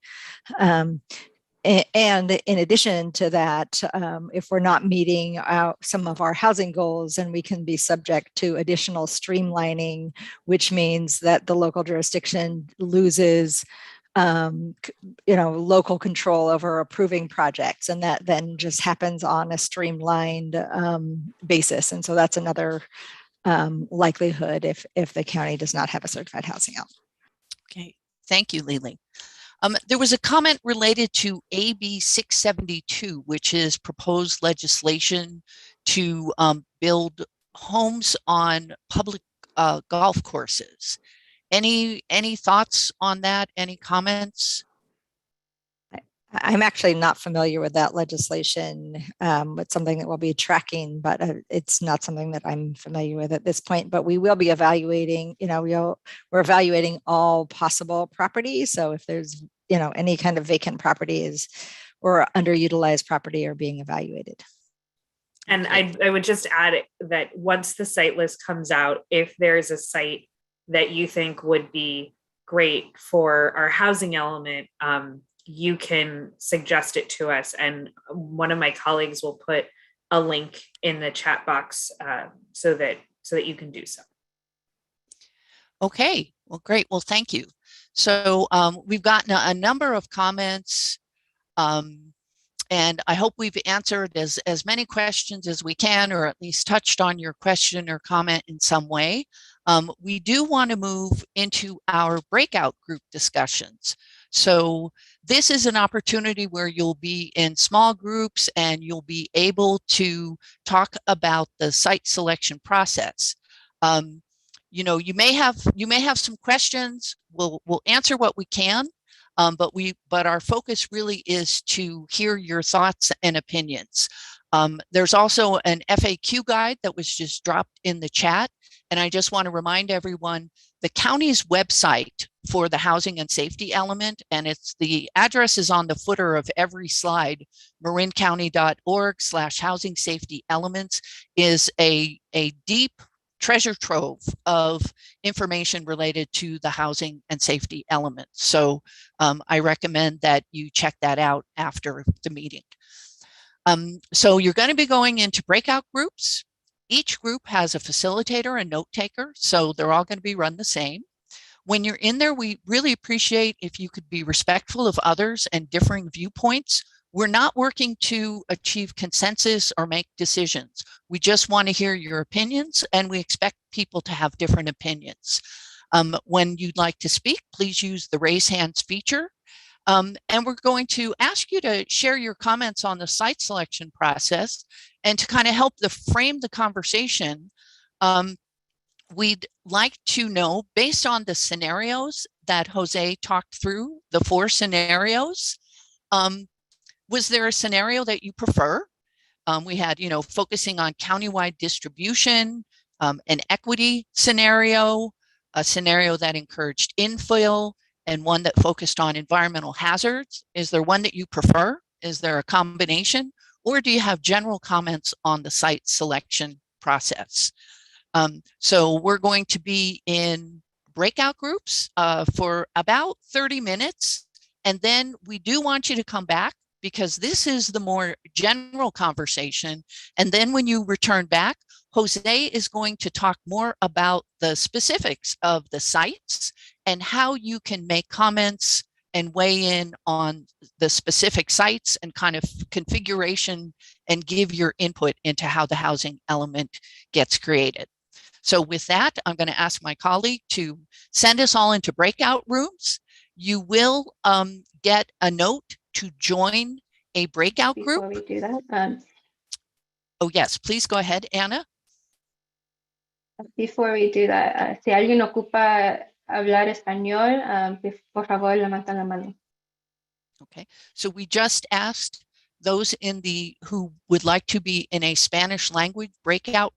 [SPEAKER 6] And in addition to that, if we're not meeting some of our housing goals, then we can be subject to additional streamlining, which means that the local jurisdiction loses local control over approving projects, and that then just happens on a streamlined basis. And so that's another likelihood if the county does not have a certified housing element.
[SPEAKER 1] Okay, thank you, Lily. There was a comment related to AB 672, which is proposed legislation to build homes on public golf courses. Any thoughts on that? Any comments?
[SPEAKER 6] I'm actually not familiar with that legislation. It's something that we'll be tracking, but it's not something that I'm familiar with at this point. But we will be evaluating, we're evaluating all possible properties. So if there's, any kind of vacant properties or underutilized property are being evaluated.
[SPEAKER 5] And I would just add that once the site list comes out, if there's a site that you think would be great for our housing element, you can suggest it to us, and one of my colleagues will put a link in the chat box so that you can do so.
[SPEAKER 1] Okay, well, great. Well, thank you. So we've gotten a number of comments, and I hope we've answered as many questions as we can, or at least touched on your question or comment in some way. We do want to move into our breakout group discussions. So this is an opportunity where you'll be in small groups and you'll be able to talk about the site selection process. You may have some questions. We'll answer what we can. But our focus really is to hear your thoughts and opinions. There's also an FAQ guide that was just dropped in the chat. And I just want to remind everyone, the county's website for the housing and safety element, and the address is on the footer of every slide, marincounty.org/housing safety elements, is a deep treasure trove of information related to the housing and safety element. So I recommend that you check that out after the meeting. So you're going to be going into breakout groups. Each group has a facilitator and note taker, so they're all going to be run the same. When you're in there, we really appreciate if you could be respectful of others and differing viewpoints. We're not working to achieve consensus or make decisions. We just want to hear your opinions, and we expect people to have different opinions. When you'd like to speak, please use the raise hands feature. And we're going to ask you to share your comments on the site selection process, and to kind of help frame the conversation. We'd like to know, based on the scenarios that Jose talked through, the 4 scenarios, was there a scenario that you prefer? We had, focusing on countywide distribution, an equity scenario, a scenario that encouraged infill, and one that focused on environmental hazards. Is there one that you prefer? Is there a combination? Or do you have general comments on the site selection process? So we're going to be in breakout groups for about 30 minutes. And then we do want you to come back, because this is the more general conversation. And then when you return back, Jose is going to talk more about the specifics of the sites and how you can make comments and weigh in on the specific sites and kind of configuration, and give your input into how the housing element gets created. So with that, I'm going to ask my colleague to send us all into breakout rooms. You will get a note to join a breakout group.
[SPEAKER 2] Before we do that,
[SPEAKER 1] Oh, yes, please go ahead, Anna.
[SPEAKER 2] before we do that, si alguien ocupa hablar español, por favor, levanten la mano.
[SPEAKER 1] Okay, so we just asked those who would like to be in a Spanish language breakout.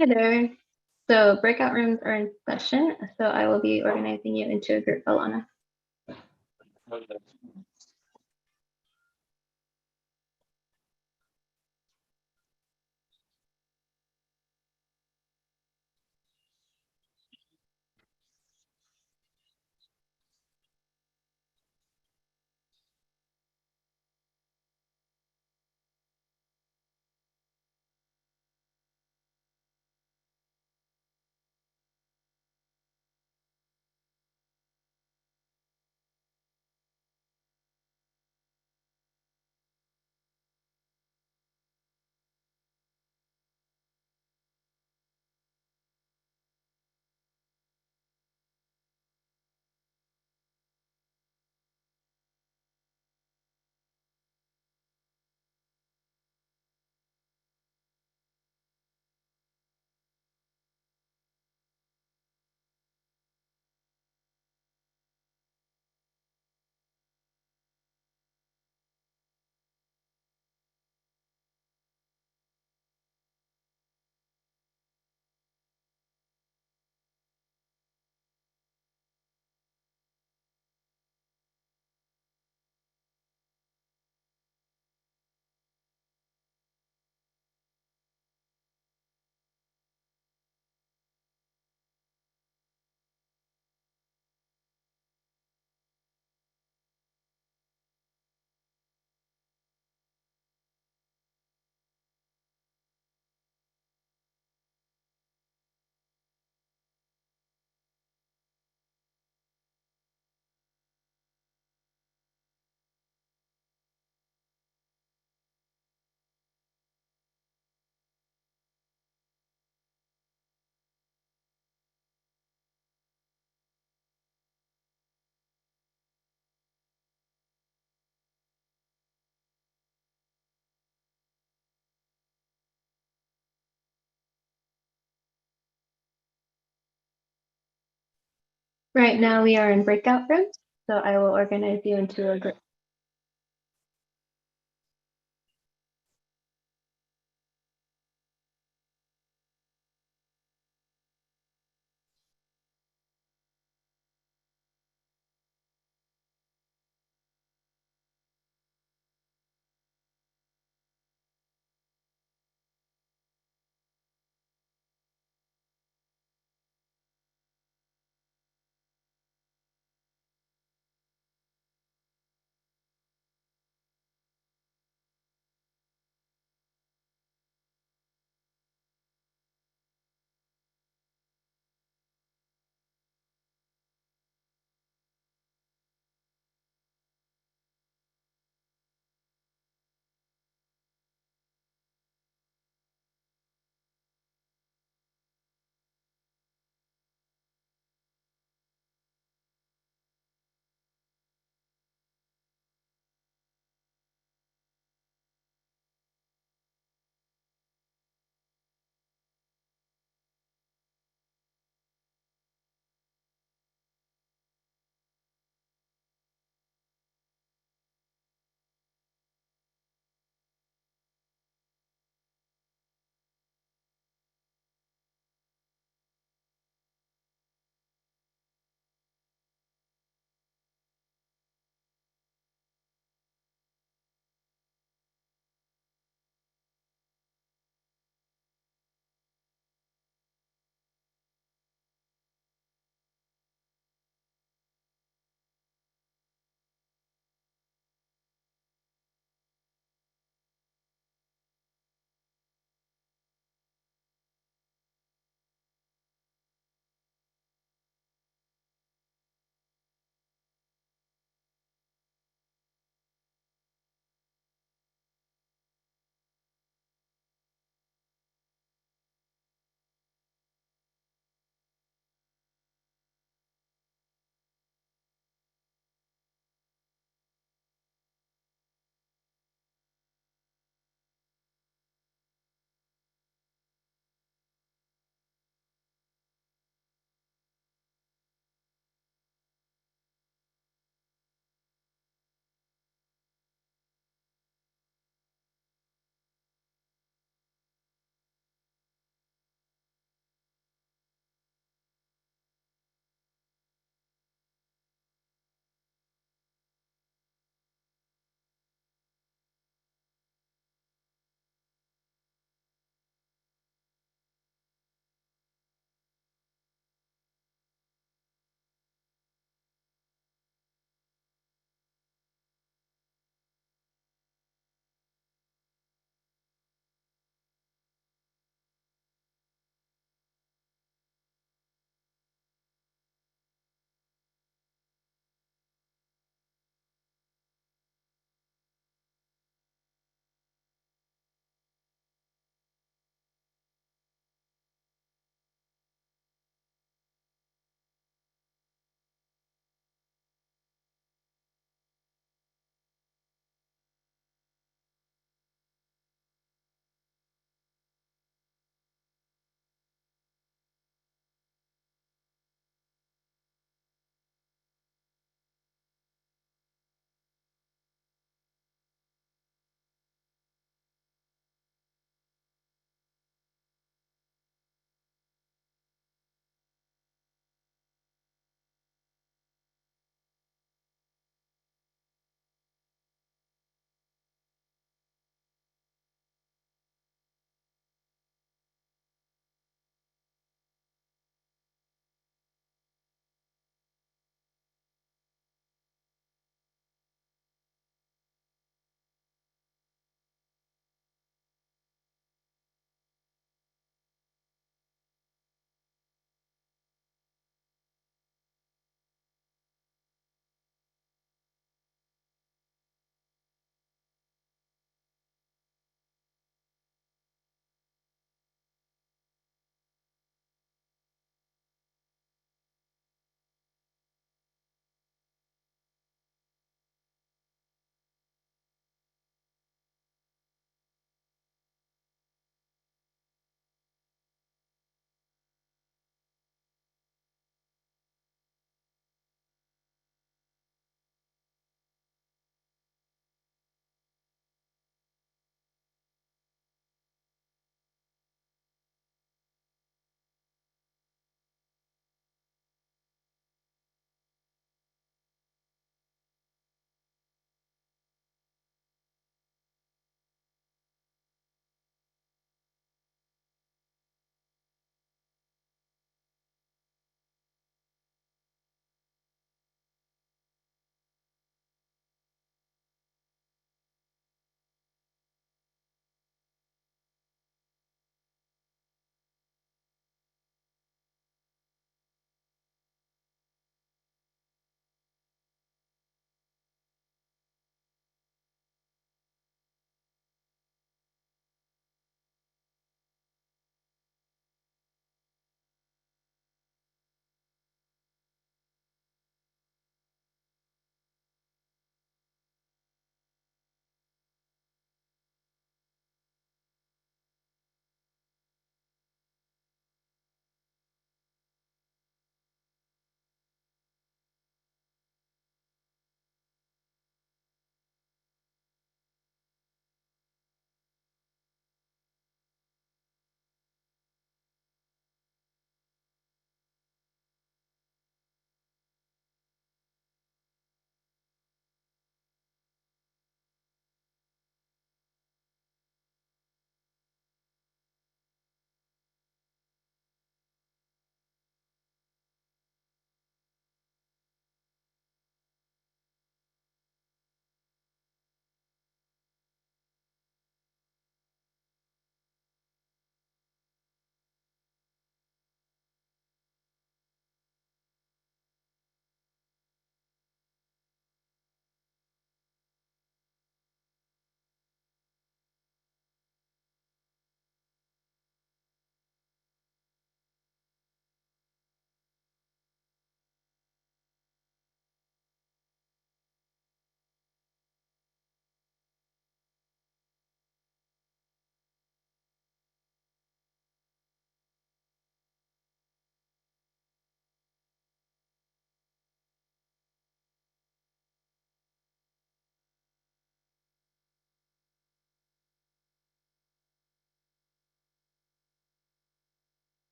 [SPEAKER 2] Hi there. So breakout rooms are in session, so I will be organizing you into a group, Alana. Right now we are in breakout rooms, so I will organize you into a group.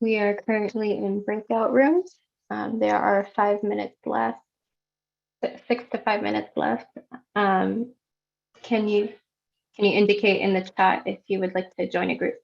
[SPEAKER 2] We are currently in breakout rooms. There are 5 minutes left, 6 to 5 minutes left. Can you indicate in the chat if you would like to join a group?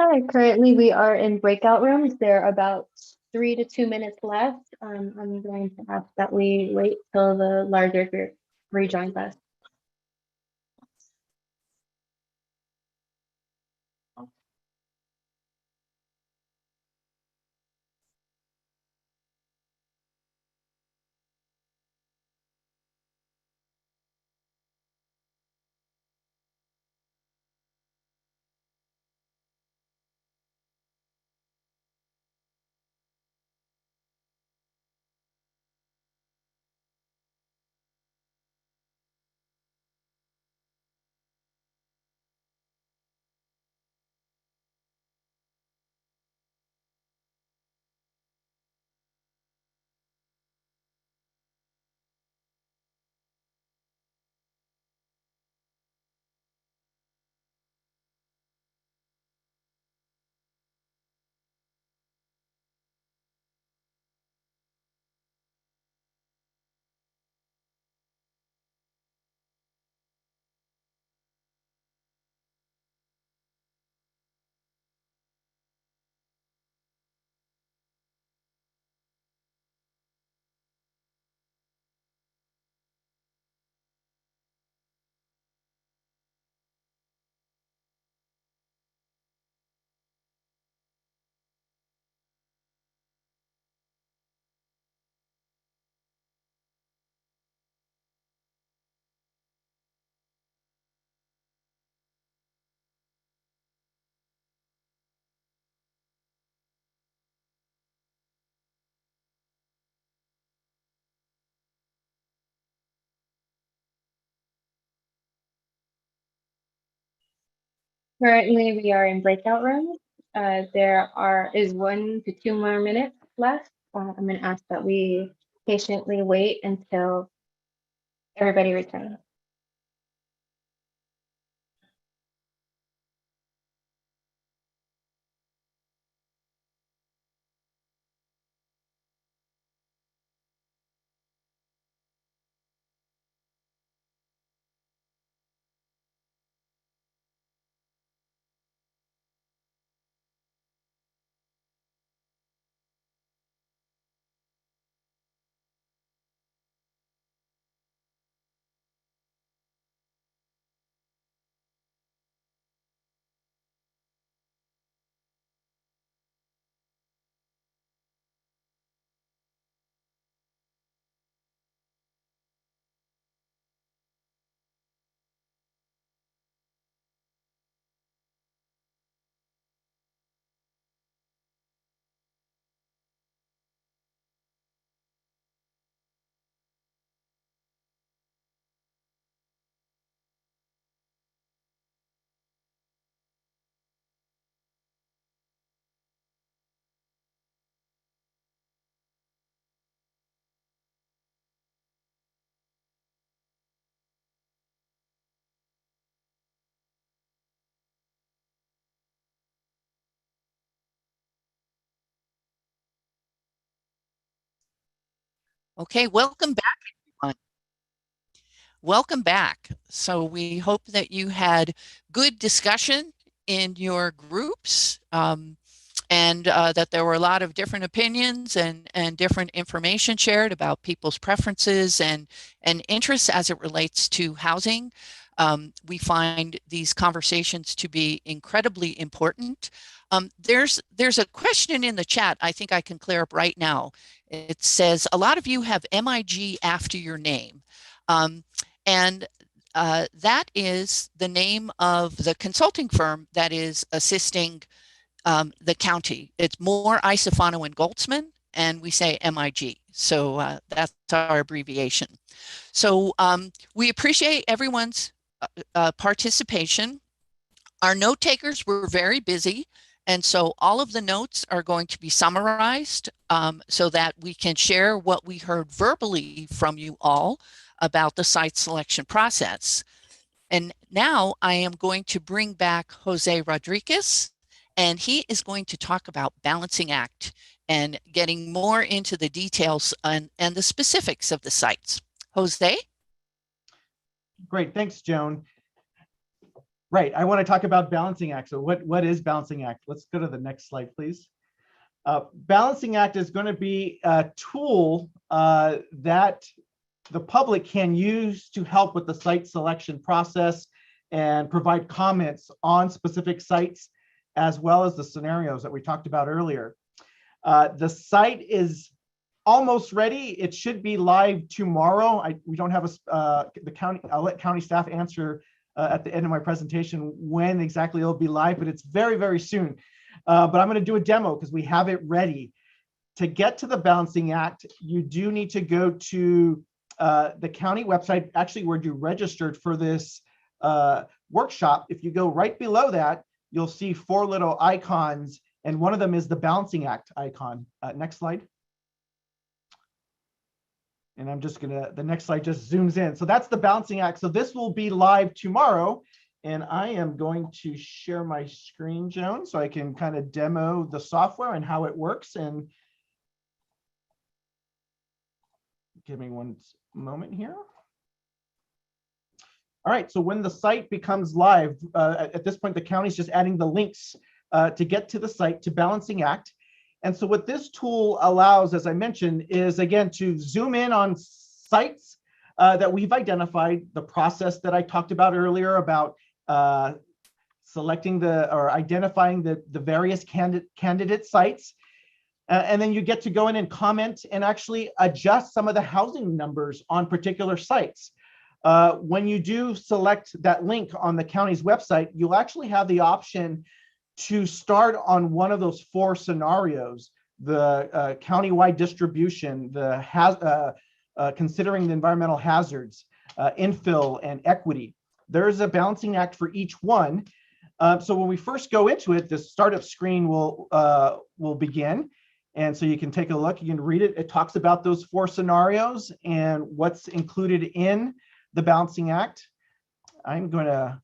[SPEAKER 2] Hi, currently we are in breakout rooms. There are about 3 to 2 minutes left. I'm going to ask that we wait till the larger group rejoins us. Currently, we are in breakout rooms. Is 1 to 2 more minutes left. I'm going to ask that we patiently wait until everybody returns.
[SPEAKER 1] Okay, welcome back, everyone. Welcome back. So we hope that you had good discussion in your groups, and that there were a lot of different opinions and different information shared about people's preferences and interests as it relates to housing. We find these conversations to be incredibly important. There's a question in the chat I think I can clear up right now. It says, a lot of you have MIG after your name. And that is the name of the consulting firm that is assisting the county. It's Moore, Isofano, and Goldsman, and we say MIG. So that's our abbreviation. So we appreciate everyone's participation. Our note takers were very busy, and so all of the notes are going to be summarized so that we can share what we heard verbally from you all about the site selection process. And now I am going to bring back Jose Rodriguez, and he is going to talk about balancing act and getting more into the details and the specifics of the sites. Jose?
[SPEAKER 4] Great, thanks, Joan. Right, I want to talk about balancing act. So what is balancing act? Let's go to the next slide, please. Balancing act is going to be a tool that the public can use to help with the site selection process and provide comments on specific sites, as well as the scenarios that we talked about earlier. The site is almost ready. It should be live tomorrow. We don't have the county. I'll let county staff answer at the end of my presentation when exactly it'll be live, but it's very, very soon. But I'm going to do a demo because we have it ready. To get to the balancing act, you do need to go to the county website, actually where you registered for this workshop. If you go right below that, you'll see 4 little icons, and one of them is the balancing act icon. Next slide. And I'm just gonna, the next slide just zooms in. So that's the balancing act. So this will be live tomorrow, and I am going to share my screen, Joan, so I can kind of demo the software and how it works. And give me one moment here. All right, so when the site becomes live, at this point, the county's just adding the links to get to the site to balancing act. And so what this tool allows, as I mentioned, is again to zoom in on sites that we've identified, the process that I talked about earlier about selecting or identifying the various candidate sites. And then you get to go in and comment and actually adjust some of the housing numbers on particular sites. When you do select that link on the county's website, you'll actually have the option to start on one of those 4 scenarios: the countywide distribution, the considering the environmental hazards, infill, and equity. There's a balancing act for each one. So when we first go into it, the startup screen will begin. And so you can take a look, you can read it. It talks about those 4 scenarios and what's included in the balancing act. I'm going to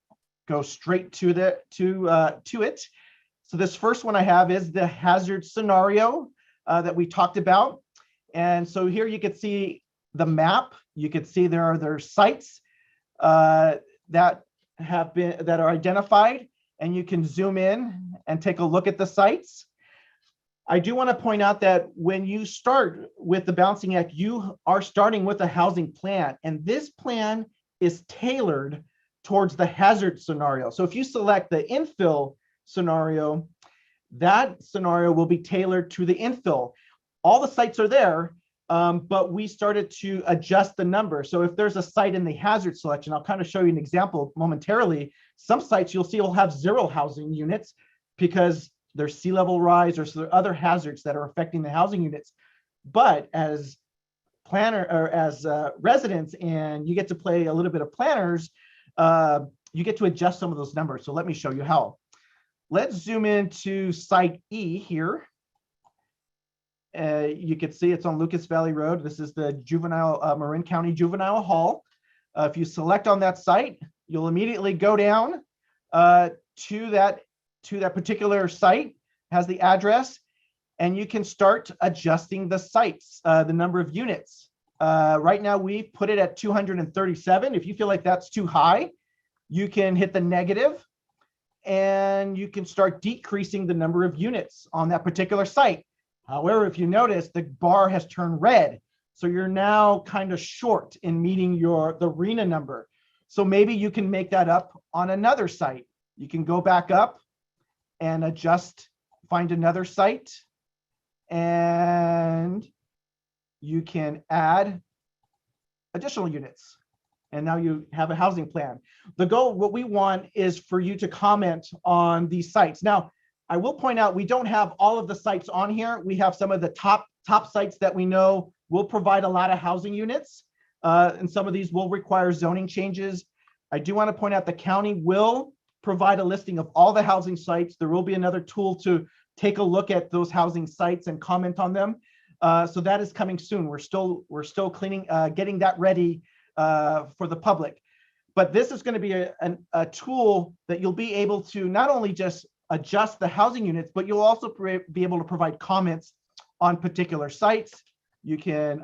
[SPEAKER 4] go straight to it. So this first one I have is the hazard scenario that we talked about. And so here you can see the map. You can see there are sites that are identified, and you can zoom in and take a look at the sites. I do want to point out that when you start with the Balancing Act, you are starting with a housing plan, and this plan is tailored towards the hazard scenario. So if you select the infill scenario, that scenario will be tailored to the infill. All the sites are there, but we started to adjust the number. So if there's a site in the hazard selection, I'll kind of show you an example momentarily. Some sites you'll see will have 0 housing units because there's sea level rise or so there are other hazards that are affecting the housing units. But as residents, and you get to play a little bit of planners, you get to adjust some of those numbers. So let me show you how. Let's zoom into site E here. You can see it's on Lucas Valley Road. This is the Marin County Juvenile Hall. If you select on that site, you'll immediately go down to that particular site, has the address, and you can start adjusting the sites, the number of units. Right now, we've put it at 237. If you feel like that's too high, you can hit the negative, and you can start decreasing the number of units on that particular site. However, if you notice, the bar has turned red. So you're now kind of short in meeting the RHNA number. So maybe you can make that up on another site. You can go back up and adjust, find another site, and you can add additional units. And now you have a housing plan. The goal, what we want is for you to comment on these sites. Now, I will point out, we don't have all of the sites on here. We have some of the top sites that we know will provide a lot of housing units. And some of these will require zoning changes. I do want to point out the county will provide a listing of all the housing sites. There will be another tool to take a look at those housing sites and comment on them. So that is coming soon. We're still cleaning, getting that ready for the public. But this is going to be a tool that you'll be able to not only just adjust the housing units, but you'll also be able to provide comments on particular sites. You can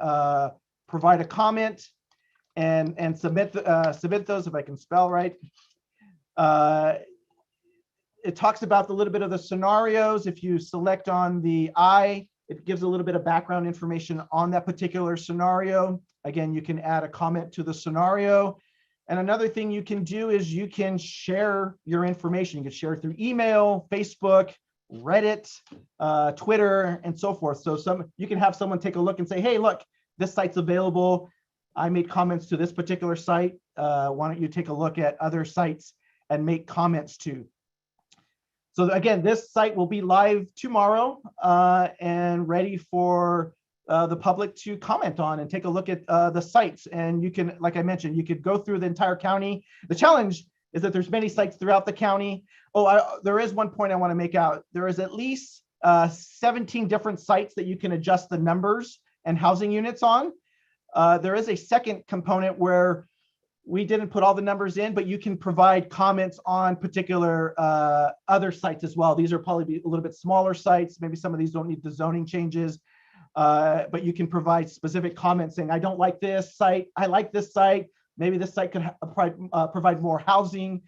[SPEAKER 4] provide a comment and submit those, if I can spell right. It talks about a little bit of the scenarios. If you select on the I, it gives a little bit of background information on that particular scenario. Again, you can add a comment to the scenario. And another thing you can do is you can share your information. You can share it through email, Facebook, Reddit, Twitter, and so forth. So you can have someone take a look and say, hey, look, this site's available. I made comments to this particular site. Why don't you take a look at other sites and make comments too? So again, this site will be live tomorrow and ready for the public to comment on and take a look at the sites. And you can, like I mentioned, you could go through the entire county. The challenge is that there's many sites throughout the county. There is one point I want to make out. There is at least 17 different sites that you can adjust the numbers and housing units on. There is a second component where we didn't put all the numbers in, but you can provide comments on particular other sites as well. These are probably a little bit smaller sites. Maybe some of these don't need the zoning changes, but you can provide specific comments saying, I don't like this site. I like this site. Maybe this site could provide more housing.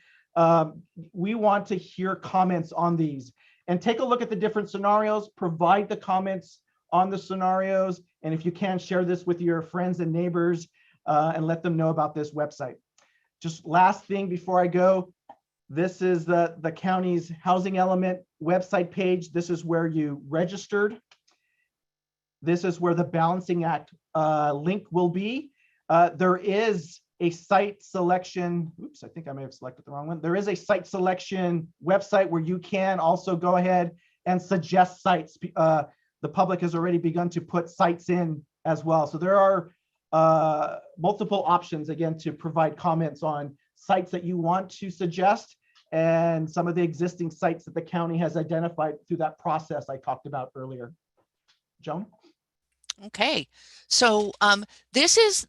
[SPEAKER 4] We want to hear comments on these and take a look at the different scenarios, provide the comments on the scenarios. And if you can, share this with your friends and neighbors and let them know about this website. Just last thing before I go, this is the county's housing element website page. This is where you registered. This is where the Balancing Act link will be. There is a site selection. Oops, I think I may have selected the wrong one. There is a site selection website where you can also go ahead and suggest sites. The public has already begun to put sites in as well. So there are multiple options, again, to provide comments on sites that you want to suggest. and some of the existing sites that the county has identified through that process I talked about earlier. Joan?
[SPEAKER 1] Okay, so this is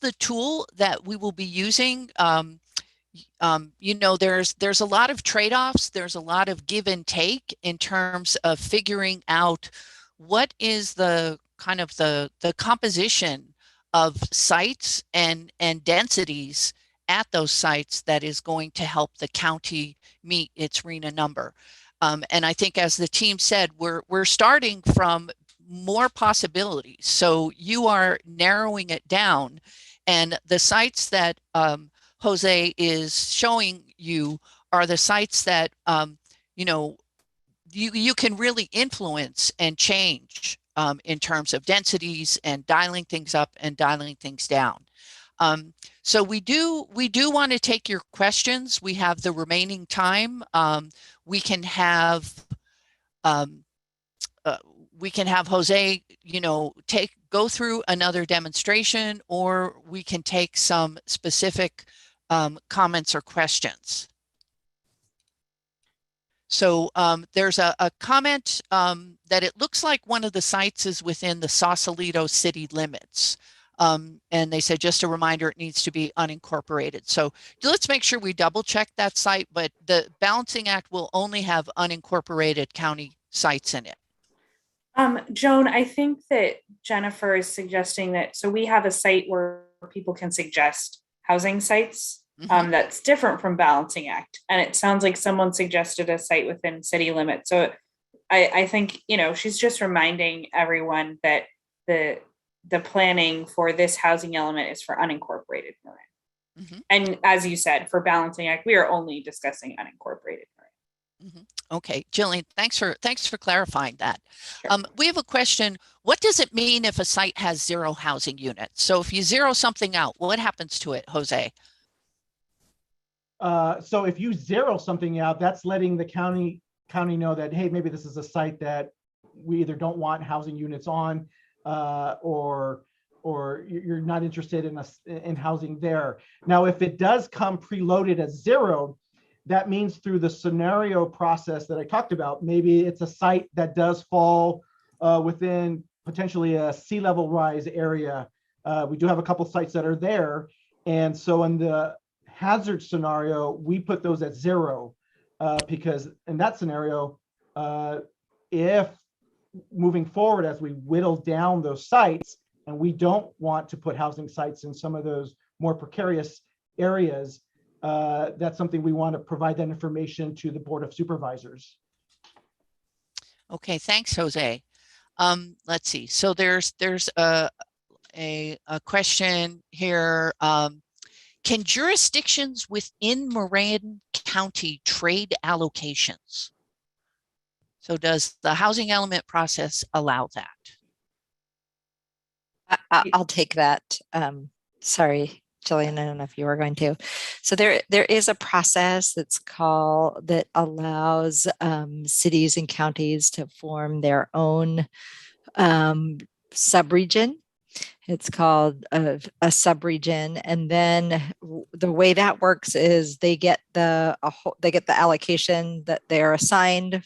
[SPEAKER 1] the tool that we will be using. You know, there's a lot of trade-offs. There's a lot of give and take in terms of figuring out what is the kind of the composition of sites and densities at those sites that is going to help the county meet its RENA number. And I think, as the team said, we're starting from more possibilities. So you are narrowing it down, and the sites that Jose is showing you are the sites that you know, you can really influence and change in terms of densities and dialing things up and dialing things down. So we do want to take your questions. We have the remaining time. We can have Jose, you know, go through another demonstration, or we can take some specific comments or questions. So there's a comment that it looks like one of the sites is within the Sausalito city limits. And they said, just a reminder, it needs to be unincorporated. So let's make sure we double check that site, but the Balancing Act will only have unincorporated county sites in it.
[SPEAKER 5] Joan, I think that Jennifer is suggesting that, so we have a site where people can suggest housing sites. That's different from Balancing Act. And it sounds like someone suggested a site within city limits. So I think, you know, she's just reminding everyone that the planning for this housing element is for unincorporated Marin. And as you said, for Balancing Act, we are only discussing unincorporated Marin.
[SPEAKER 1] Okay, Jillian, thanks for clarifying that.
[SPEAKER 5] Sure.
[SPEAKER 1] We have a question. What does it mean if a site has 0 housing units? So if you zero something out, what happens to it, Jose?
[SPEAKER 4] So if you zero something out, that's letting the county know that, hey, maybe this is a site that we either don't want housing units on, or you're not interested in housing there. Now, if it does come preloaded as 0, that means through the scenario process that I talked about, maybe it's a site that does fall within potentially a sea level rise area. We do have a couple sites that are there. And so in the hazard scenario, we put those at 0 because in that scenario, if moving forward as we whittle down those sites, and we don't want to put housing sites in some of those more precarious areas, that's something we want to provide that information to the Board of Supervisors.
[SPEAKER 1] Okay, thanks, Jose. Let's see. So there's a question here. Can jurisdictions within Marin County trade allocations? So does the housing element process allow that?
[SPEAKER 6] I'll take that. Sorry, Jillian, I don't know if you were going to. So there is a process that allows cities and counties to form their own subregion. It's called a subregion, and then the way that works is they get the allocation that they're assigned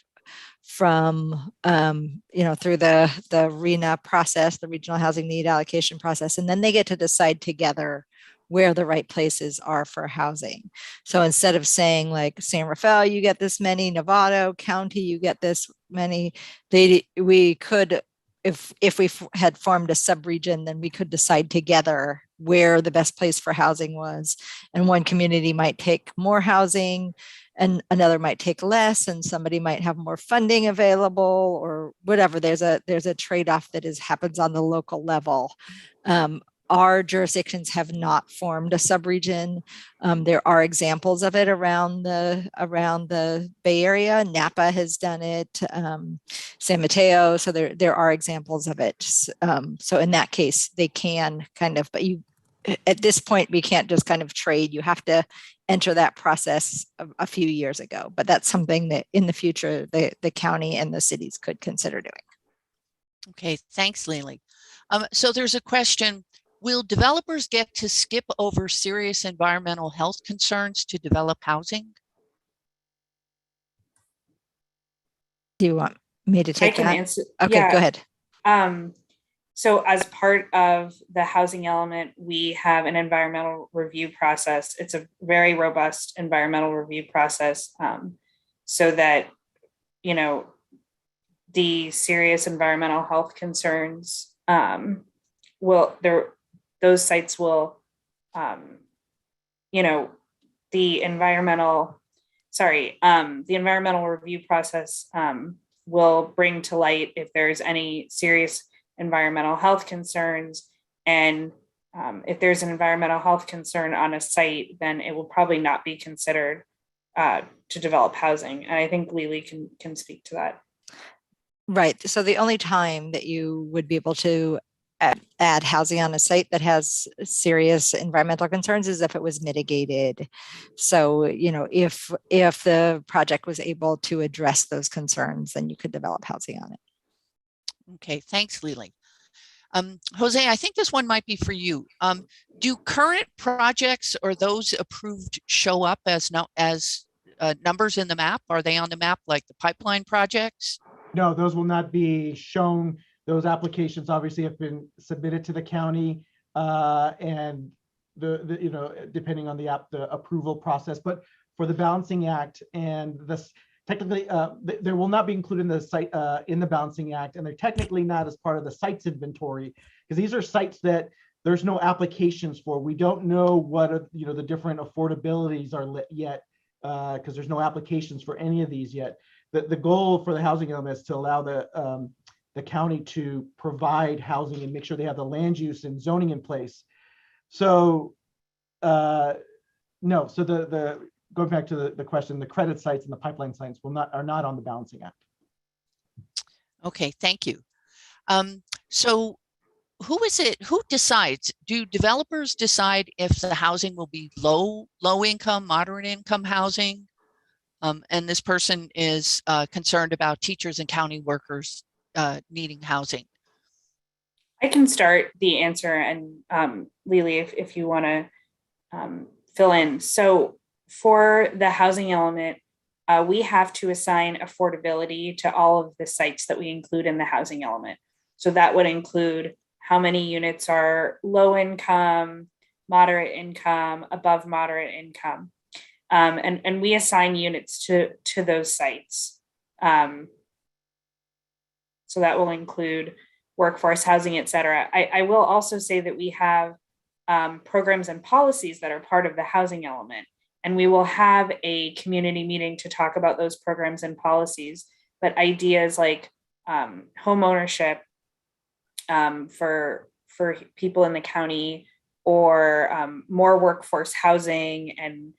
[SPEAKER 6] from through the RENA process, the Regional Housing Need Allocation process, and then they get to decide together where the right places are for housing. So instead of saying like San Rafael, you get this many, Novato County, you get this many, we could, if we had formed a subregion, then we could decide together where the best place for housing was. And one community might take more housing and another might take less, and somebody might have more funding available or whatever. There's a trade-off that happens on the local level. Our jurisdictions have not formed a subregion. There are examples of it around the Bay Area. Napa has done it, San Mateo. So there are examples of it. So in that case, they can kind of, but at this point, we can't just kind of trade. You have to enter that process a few years ago. But that's something that in the future, the county and the cities could consider doing.
[SPEAKER 1] Okay, thanks, Lily. So there's a question. Will developers get to skip over serious environmental health concerns to develop housing?
[SPEAKER 6] Do you want me to
[SPEAKER 5] I
[SPEAKER 6] take
[SPEAKER 5] can
[SPEAKER 6] that?
[SPEAKER 5] answer.
[SPEAKER 6] Okay,
[SPEAKER 5] Yeah.
[SPEAKER 6] go ahead.
[SPEAKER 5] So as part of the housing element, we have an environmental review process. It's a very robust environmental review process, so that, you know, the serious environmental health concerns those sites will, you know, the environmental review process will bring to light if there's any serious environmental health concerns. And if there's an environmental health concern on a site, then it will probably not be considered to develop housing. And I think Lily can speak to that.
[SPEAKER 6] Right. So the only time that you would be able to add housing on a site that has serious environmental concerns is if it was mitigated. So, you know, if the project was able to address those concerns, then you could develop housing on it.
[SPEAKER 1] Okay, thanks, Lily. Jose, I think this one might be for you. Do current projects or those approved show up as numbers in the map? Are they on the map like the pipeline projects?
[SPEAKER 4] No, those will not be shown. Those applications obviously have been submitted to the county, and the you know, depending on the approval process. But for the balancing act and this, technically, there will not be included in the site in the balancing act, and they're technically not as part of the sites inventory, because these are sites that there's no applications for. We don't know what you know, the different affordabilities are yet, because there's no applications for any of these yet. The goal for the housing element is to allow the county to provide housing and make sure they have the land use and zoning in place. So no, so the going back to the question, the credit sites and the pipeline sites are not on the balancing act.
[SPEAKER 1] Okay, thank you. So who decides? Do developers decide if the housing will be low income, moderate income housing? And this person is concerned about teachers and county workers needing housing.
[SPEAKER 5] I can start the answer, and Lily, if you want to fill in. So for the housing element, we have to assign affordability to all of the sites that we include in the housing element. So that would include how many units are low income, moderate income, above moderate income. And we assign units to those sites. So that will include workforce housing, et cetera. I will also say that we have programs and policies that are part of the housing element, and we will have a community meeting to talk about those programs and policies. But ideas like home ownership for people in the county, or more workforce housing, and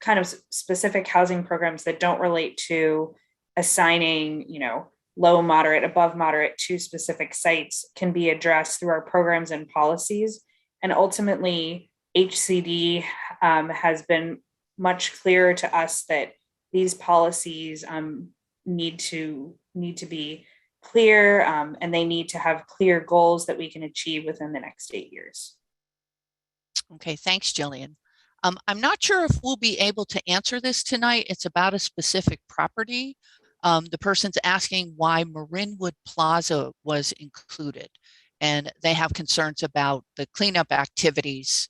[SPEAKER 5] kind of specific housing programs that don't relate to assigning, you know, low, moderate, above moderate to specific sites can be addressed through our programs and policies. And ultimately, HCD has been much clearer to us that these policies need to be clear, and they need to have clear goals that we can achieve within the next 8 years.
[SPEAKER 1] Okay, thanks, Jillian. I'm not sure if we'll be able to answer this tonight. It's about a specific property. The person's asking why Marinwood Plaza was included, and they have concerns about the cleanup activities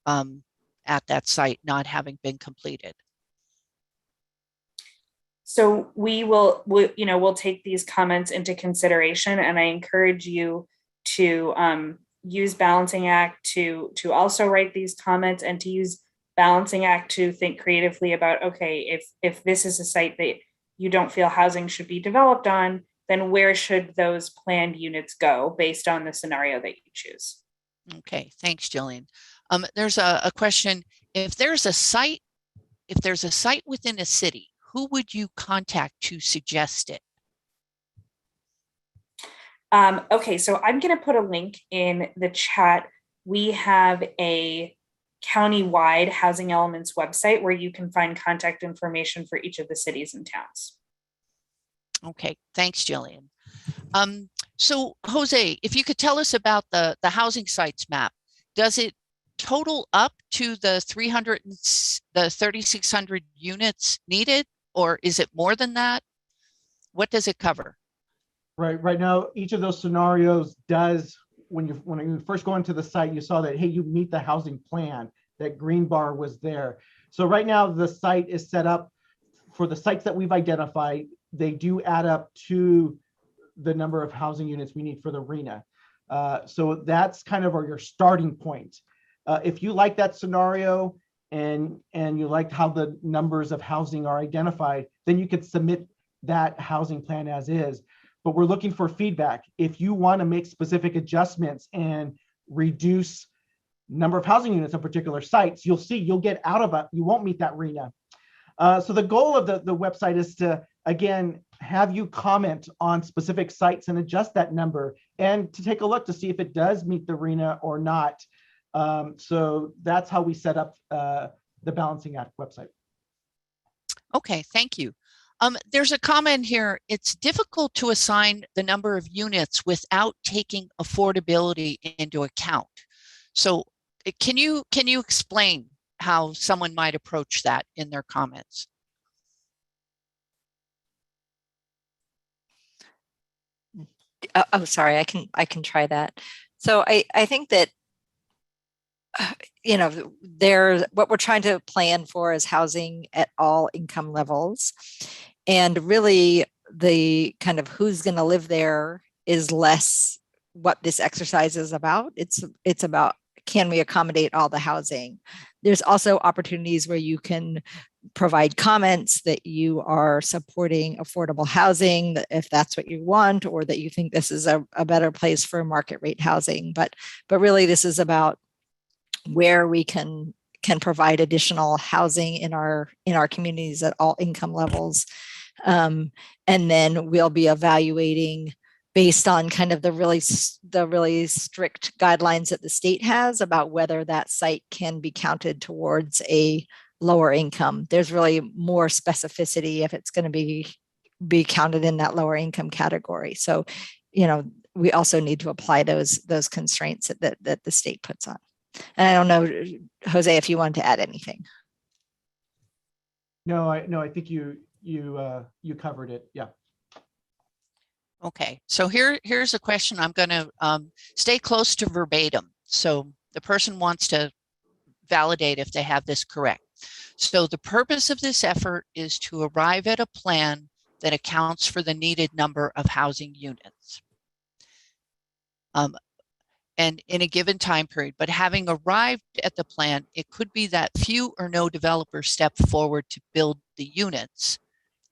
[SPEAKER 1] at that site not having been completed.
[SPEAKER 5] So we'll take these comments into consideration, and I encourage you to use Balancing Act to also write these comments, and to use Balancing Act to think creatively about, okay, if this is a site that you don't feel housing should be developed on, then where should those planned units go based on the scenario that you choose?
[SPEAKER 1] Okay, thanks, Jillian. There's a question. If there's a site within a city, who would you contact to suggest it?
[SPEAKER 5] Okay, so I'm going to put a link in the chat. We have a county-wide housing elements website where you can find contact information for each of the cities and towns.
[SPEAKER 1] Okay, thanks, Jillian. So Jose, if you could tell us about the housing sites map, does it total up to the 3,600 units needed, or is it more than that? What does it cover?
[SPEAKER 4] Right now, each of those scenarios does, when you first go into the site, you saw that, hey, you meet the housing plan, that green bar was there. So right now the site is set up for the sites that we've identified. They do add up to the number of housing units we need for the RHNA. So that's kind of your starting point. If you like that scenario and you like how the numbers of housing are identified, then you could submit that housing plan as is. But we're looking for feedback. If you want to make specific adjustments and reduce number of housing units on particular sites, you'll see you'll get out of it. You won't meet that RHNA. So the goal of the website is to, again, have you comment on specific sites and adjust that number and to take a look to see if it does meet the RHNA or not. So that's how we set up the Balancing Act website.
[SPEAKER 1] Okay, thank you. There's a comment here. It's difficult to assign the number of units without taking affordability into account. So can you explain how someone might approach that in their comments?
[SPEAKER 6] Oh, sorry, I can try that. So I think that what we're trying to plan for is housing at all income levels. And really the kind of who's going to live there is less what this exercise is about. It's about, can we accommodate all the housing? There's also opportunities where you can provide comments that you are supporting affordable housing, if that's what you want, or that you think this is a better place for market rate housing. But really this is about where we can provide additional housing in our communities at all income levels. And then we'll be evaluating based on kind of the really strict guidelines that the state has about whether that site can be counted towards a lower income. There's really more specificity if it's going to be counted in that lower income category. So, we also need to apply those constraints that the state puts on. And I don't know, Jose, if you want to add anything.
[SPEAKER 4] No, I think you covered it. Yeah.
[SPEAKER 1] Okay, so here's a question. I'm going to stay close to verbatim. So the person wants to validate if they have this correct. So the purpose of this effort is to arrive at a plan that accounts for the needed number of housing units. And in a given time period, but having arrived at the plan, it could be that few or no developers step forward to build the units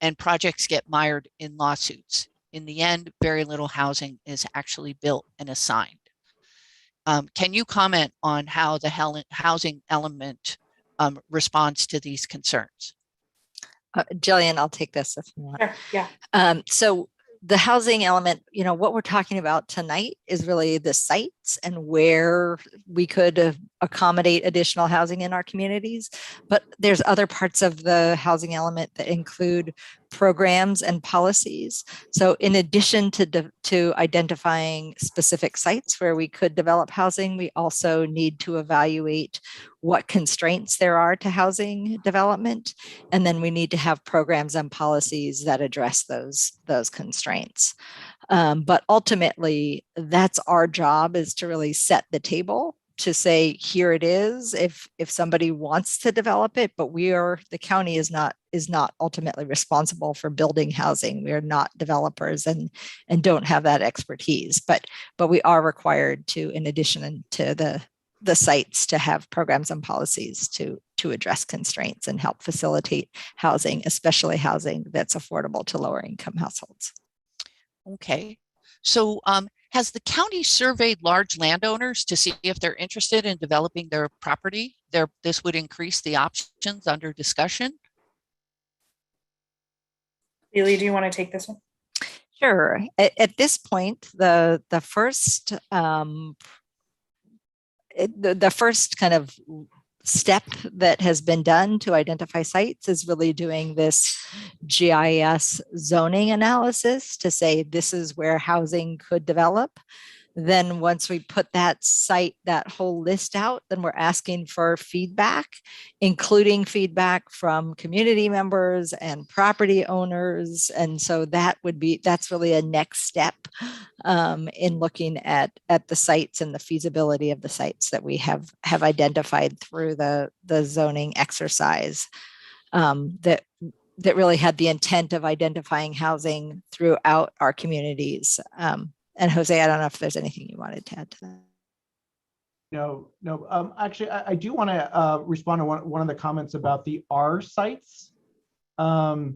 [SPEAKER 1] and projects get mired in lawsuits. In the end, very little housing is actually built and assigned. Can you comment on how the housing element responds to these concerns?
[SPEAKER 6] Jillian, I'll take this if you want.
[SPEAKER 5] Sure, yeah.
[SPEAKER 6] So the housing element, what we're talking about tonight is really the sites and where we could accommodate additional housing in our communities. But there's other parts of the housing element that include programs and policies. So in addition to identifying specific sites where we could develop housing, we also need to evaluate what constraints there are to housing development. And then we need to have programs and policies that address those constraints. But ultimately, that's our job, is to really set the table to say, here it is, if somebody wants to develop it, but the county is not ultimately responsible for building housing. We are not developers and don't have that expertise, but we are required to, in addition to the sites, to have programs and policies to address constraints and help facilitate housing, especially housing that's affordable to lower income households.
[SPEAKER 1] Okay, so has the county surveyed large landowners to see if they're interested in developing their property? This would increase the options under discussion.
[SPEAKER 5] Bailey, do you want to take this one?
[SPEAKER 6] Sure. At this point, the first kind of step that has been done to identify sites is really doing this GIS zoning analysis to say this is where housing could develop. Then once we put that whole list out, then we're asking for feedback, including feedback from community members and property owners. And so that's really a next step in looking at the sites and the feasibility of the sites that we have identified through the zoning exercise, that really had the intent of identifying housing throughout our communities. And Jose, I don't know if there's anything you wanted to add to that.
[SPEAKER 4] No. Actually, I do want to respond to one of the comments about the R sites. And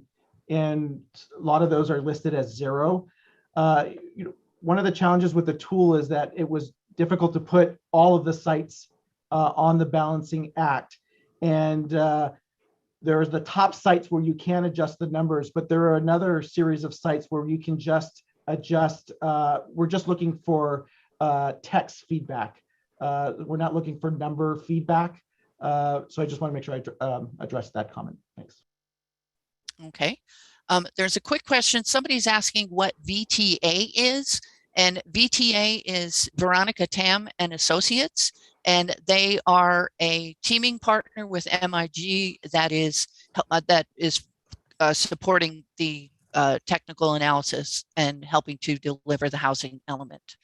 [SPEAKER 4] a lot of those are listed as 0. One of the challenges with the tool is that it was difficult to put all of the sites on the balancing act. And there's the top sites where you can adjust the numbers, but there are another series of sites where you can just adjust. We're just looking for text feedback. We're not looking for number feedback. So I just want to make sure I address that comment. Thanks.
[SPEAKER 1] Okay. There's a quick question. Somebody's asking what VTA is, and VTA is Veronica Tam and Associates, and they are a teaming partner with MIG that is supporting the technical analysis and helping to deliver the housing element.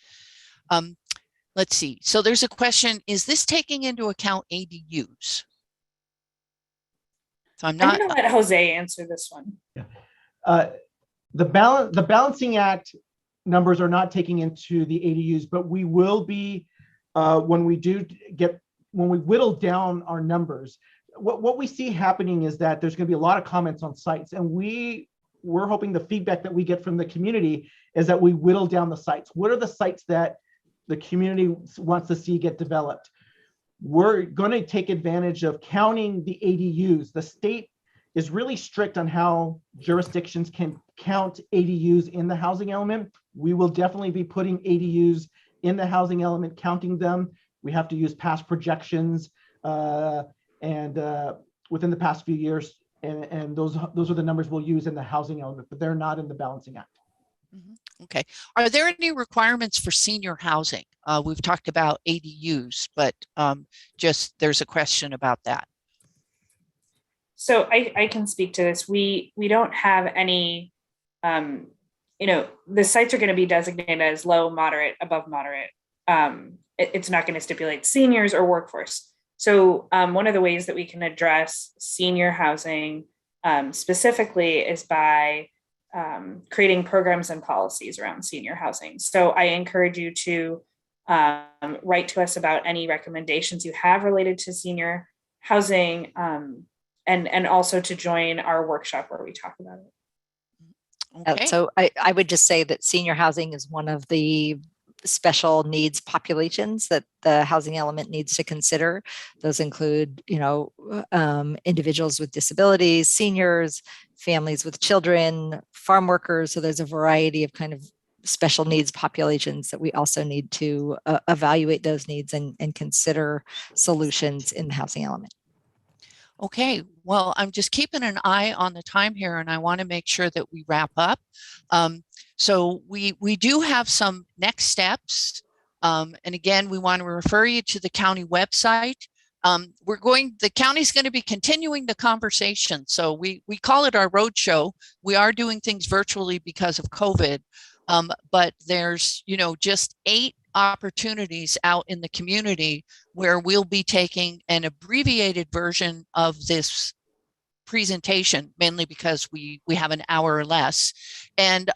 [SPEAKER 1] Let's see. So there's a question, is this taking into account ADUs? So I'm
[SPEAKER 5] going to let Jose answer this one.
[SPEAKER 4] Yeah. The balancing act numbers are not taking into the ADUs, but we will be when we whittle down our numbers. What we see happening is that there's going to be a lot of comments on sites, and we're hoping the feedback that we get from the community is that we whittle down the sites. What are the sites that the community wants to see get developed? We're going to take advantage of counting the ADUs. The state is really strict on how jurisdictions can count ADUs in the housing element. We will definitely be putting ADUs in the housing element, counting them. We have to use past projections and within the past few years, and those are the numbers we'll use in the housing element, but they're not in the balancing act.
[SPEAKER 1] Okay. Are there any requirements for senior housing? We've talked about ADUs, but just there's a question about that.
[SPEAKER 5] So I can speak to this. We don't have any, the sites are going to be designated as low, moderate, above moderate. It's not going to stipulate seniors or workforce. So one of the ways that we can address senior housing specifically is by creating programs and policies around senior housing. So I encourage you to write to us about any recommendations you have related to senior housing, and also to join our workshop where we talk about it.
[SPEAKER 1] Okay.
[SPEAKER 6] So I would just say that senior housing is one of the special needs populations that the housing element needs to consider. Those include, individuals with disabilities, seniors, families with children, farm workers. So there's a variety of kind of special needs populations that we also need to evaluate those needs and consider solutions in the housing element.
[SPEAKER 1] Okay, well, I'm just keeping an eye on the time here, and I want to make sure that we wrap up. So we do have some next steps. And again, we want to refer you to the county website. The county's going to be continuing the conversation. So we call it our roadshow. We are doing things virtually because of COVID, but there's, just 8 opportunities out in the community where we'll be taking an abbreviated version of this presentation, mainly because we have an hour or less, and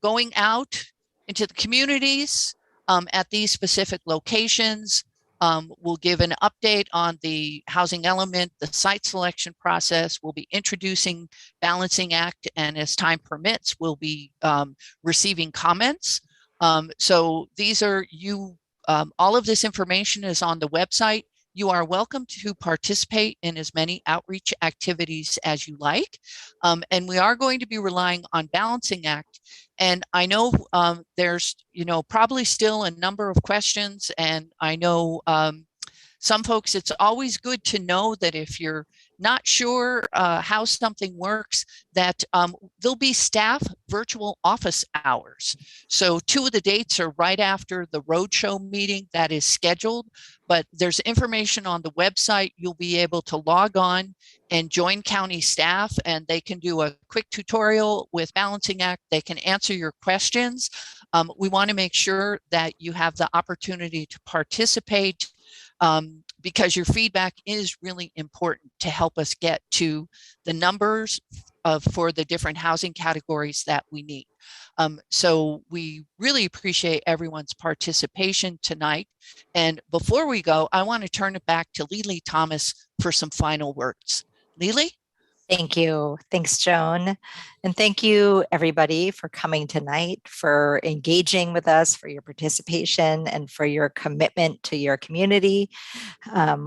[SPEAKER 1] going out into the communities at these specific locations. We'll give an update on the housing element, the site selection process. We'll be introducing Balancing Act, and as time permits, we'll be receiving comments. So these are all of this information is on the website. You are welcome to participate in as many outreach activities as you like. And we are going to be relying on Balancing Act. And I know there's, probably still a number of questions, and I know some folks, it's always good to know that if you're not sure how something works, that there'll be staff virtual office hours. So 2 of the dates are right after the roadshow meeting that is scheduled, but there's information on the website. You'll be able to log on and join county staff, and they can do a quick tutorial with Balancing Act. They can answer your questions. We want to make sure that you have the opportunity to participate, because your feedback is really important to help us get to the numbers for the different housing categories that we need. So we really appreciate everyone's participation tonight. And before we go, I want to turn it back to Lily Thomas for some final words. Lily?
[SPEAKER 6] Thank you. Thanks, Joan. And thank you, everybody, for coming tonight, for engaging with us, for your participation, and for your commitment to your community.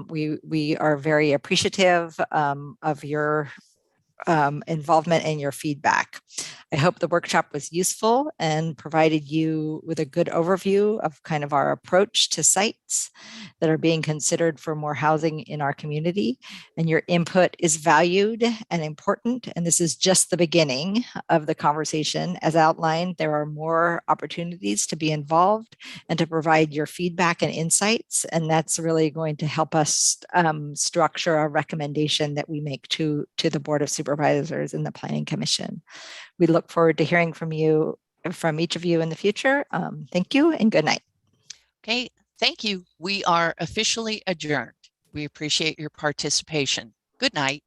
[SPEAKER 6] We are very appreciative of your involvement and your feedback. I hope the workshop was useful and provided you with a good overview of kind of our approach to sites that are being considered for more housing in our community. And your input is valued and important. And this is just the beginning of the conversation. As outlined, there are more opportunities to be involved and to provide your feedback and insights. And that's really going to help us structure a recommendation that we make to the Board of Supervisors and the Planning Commission. We look forward to hearing from you, from each of you in the future. Thank you and good night.
[SPEAKER 1] Okay, thank you. We are officially adjourned. We appreciate your participation. Good night.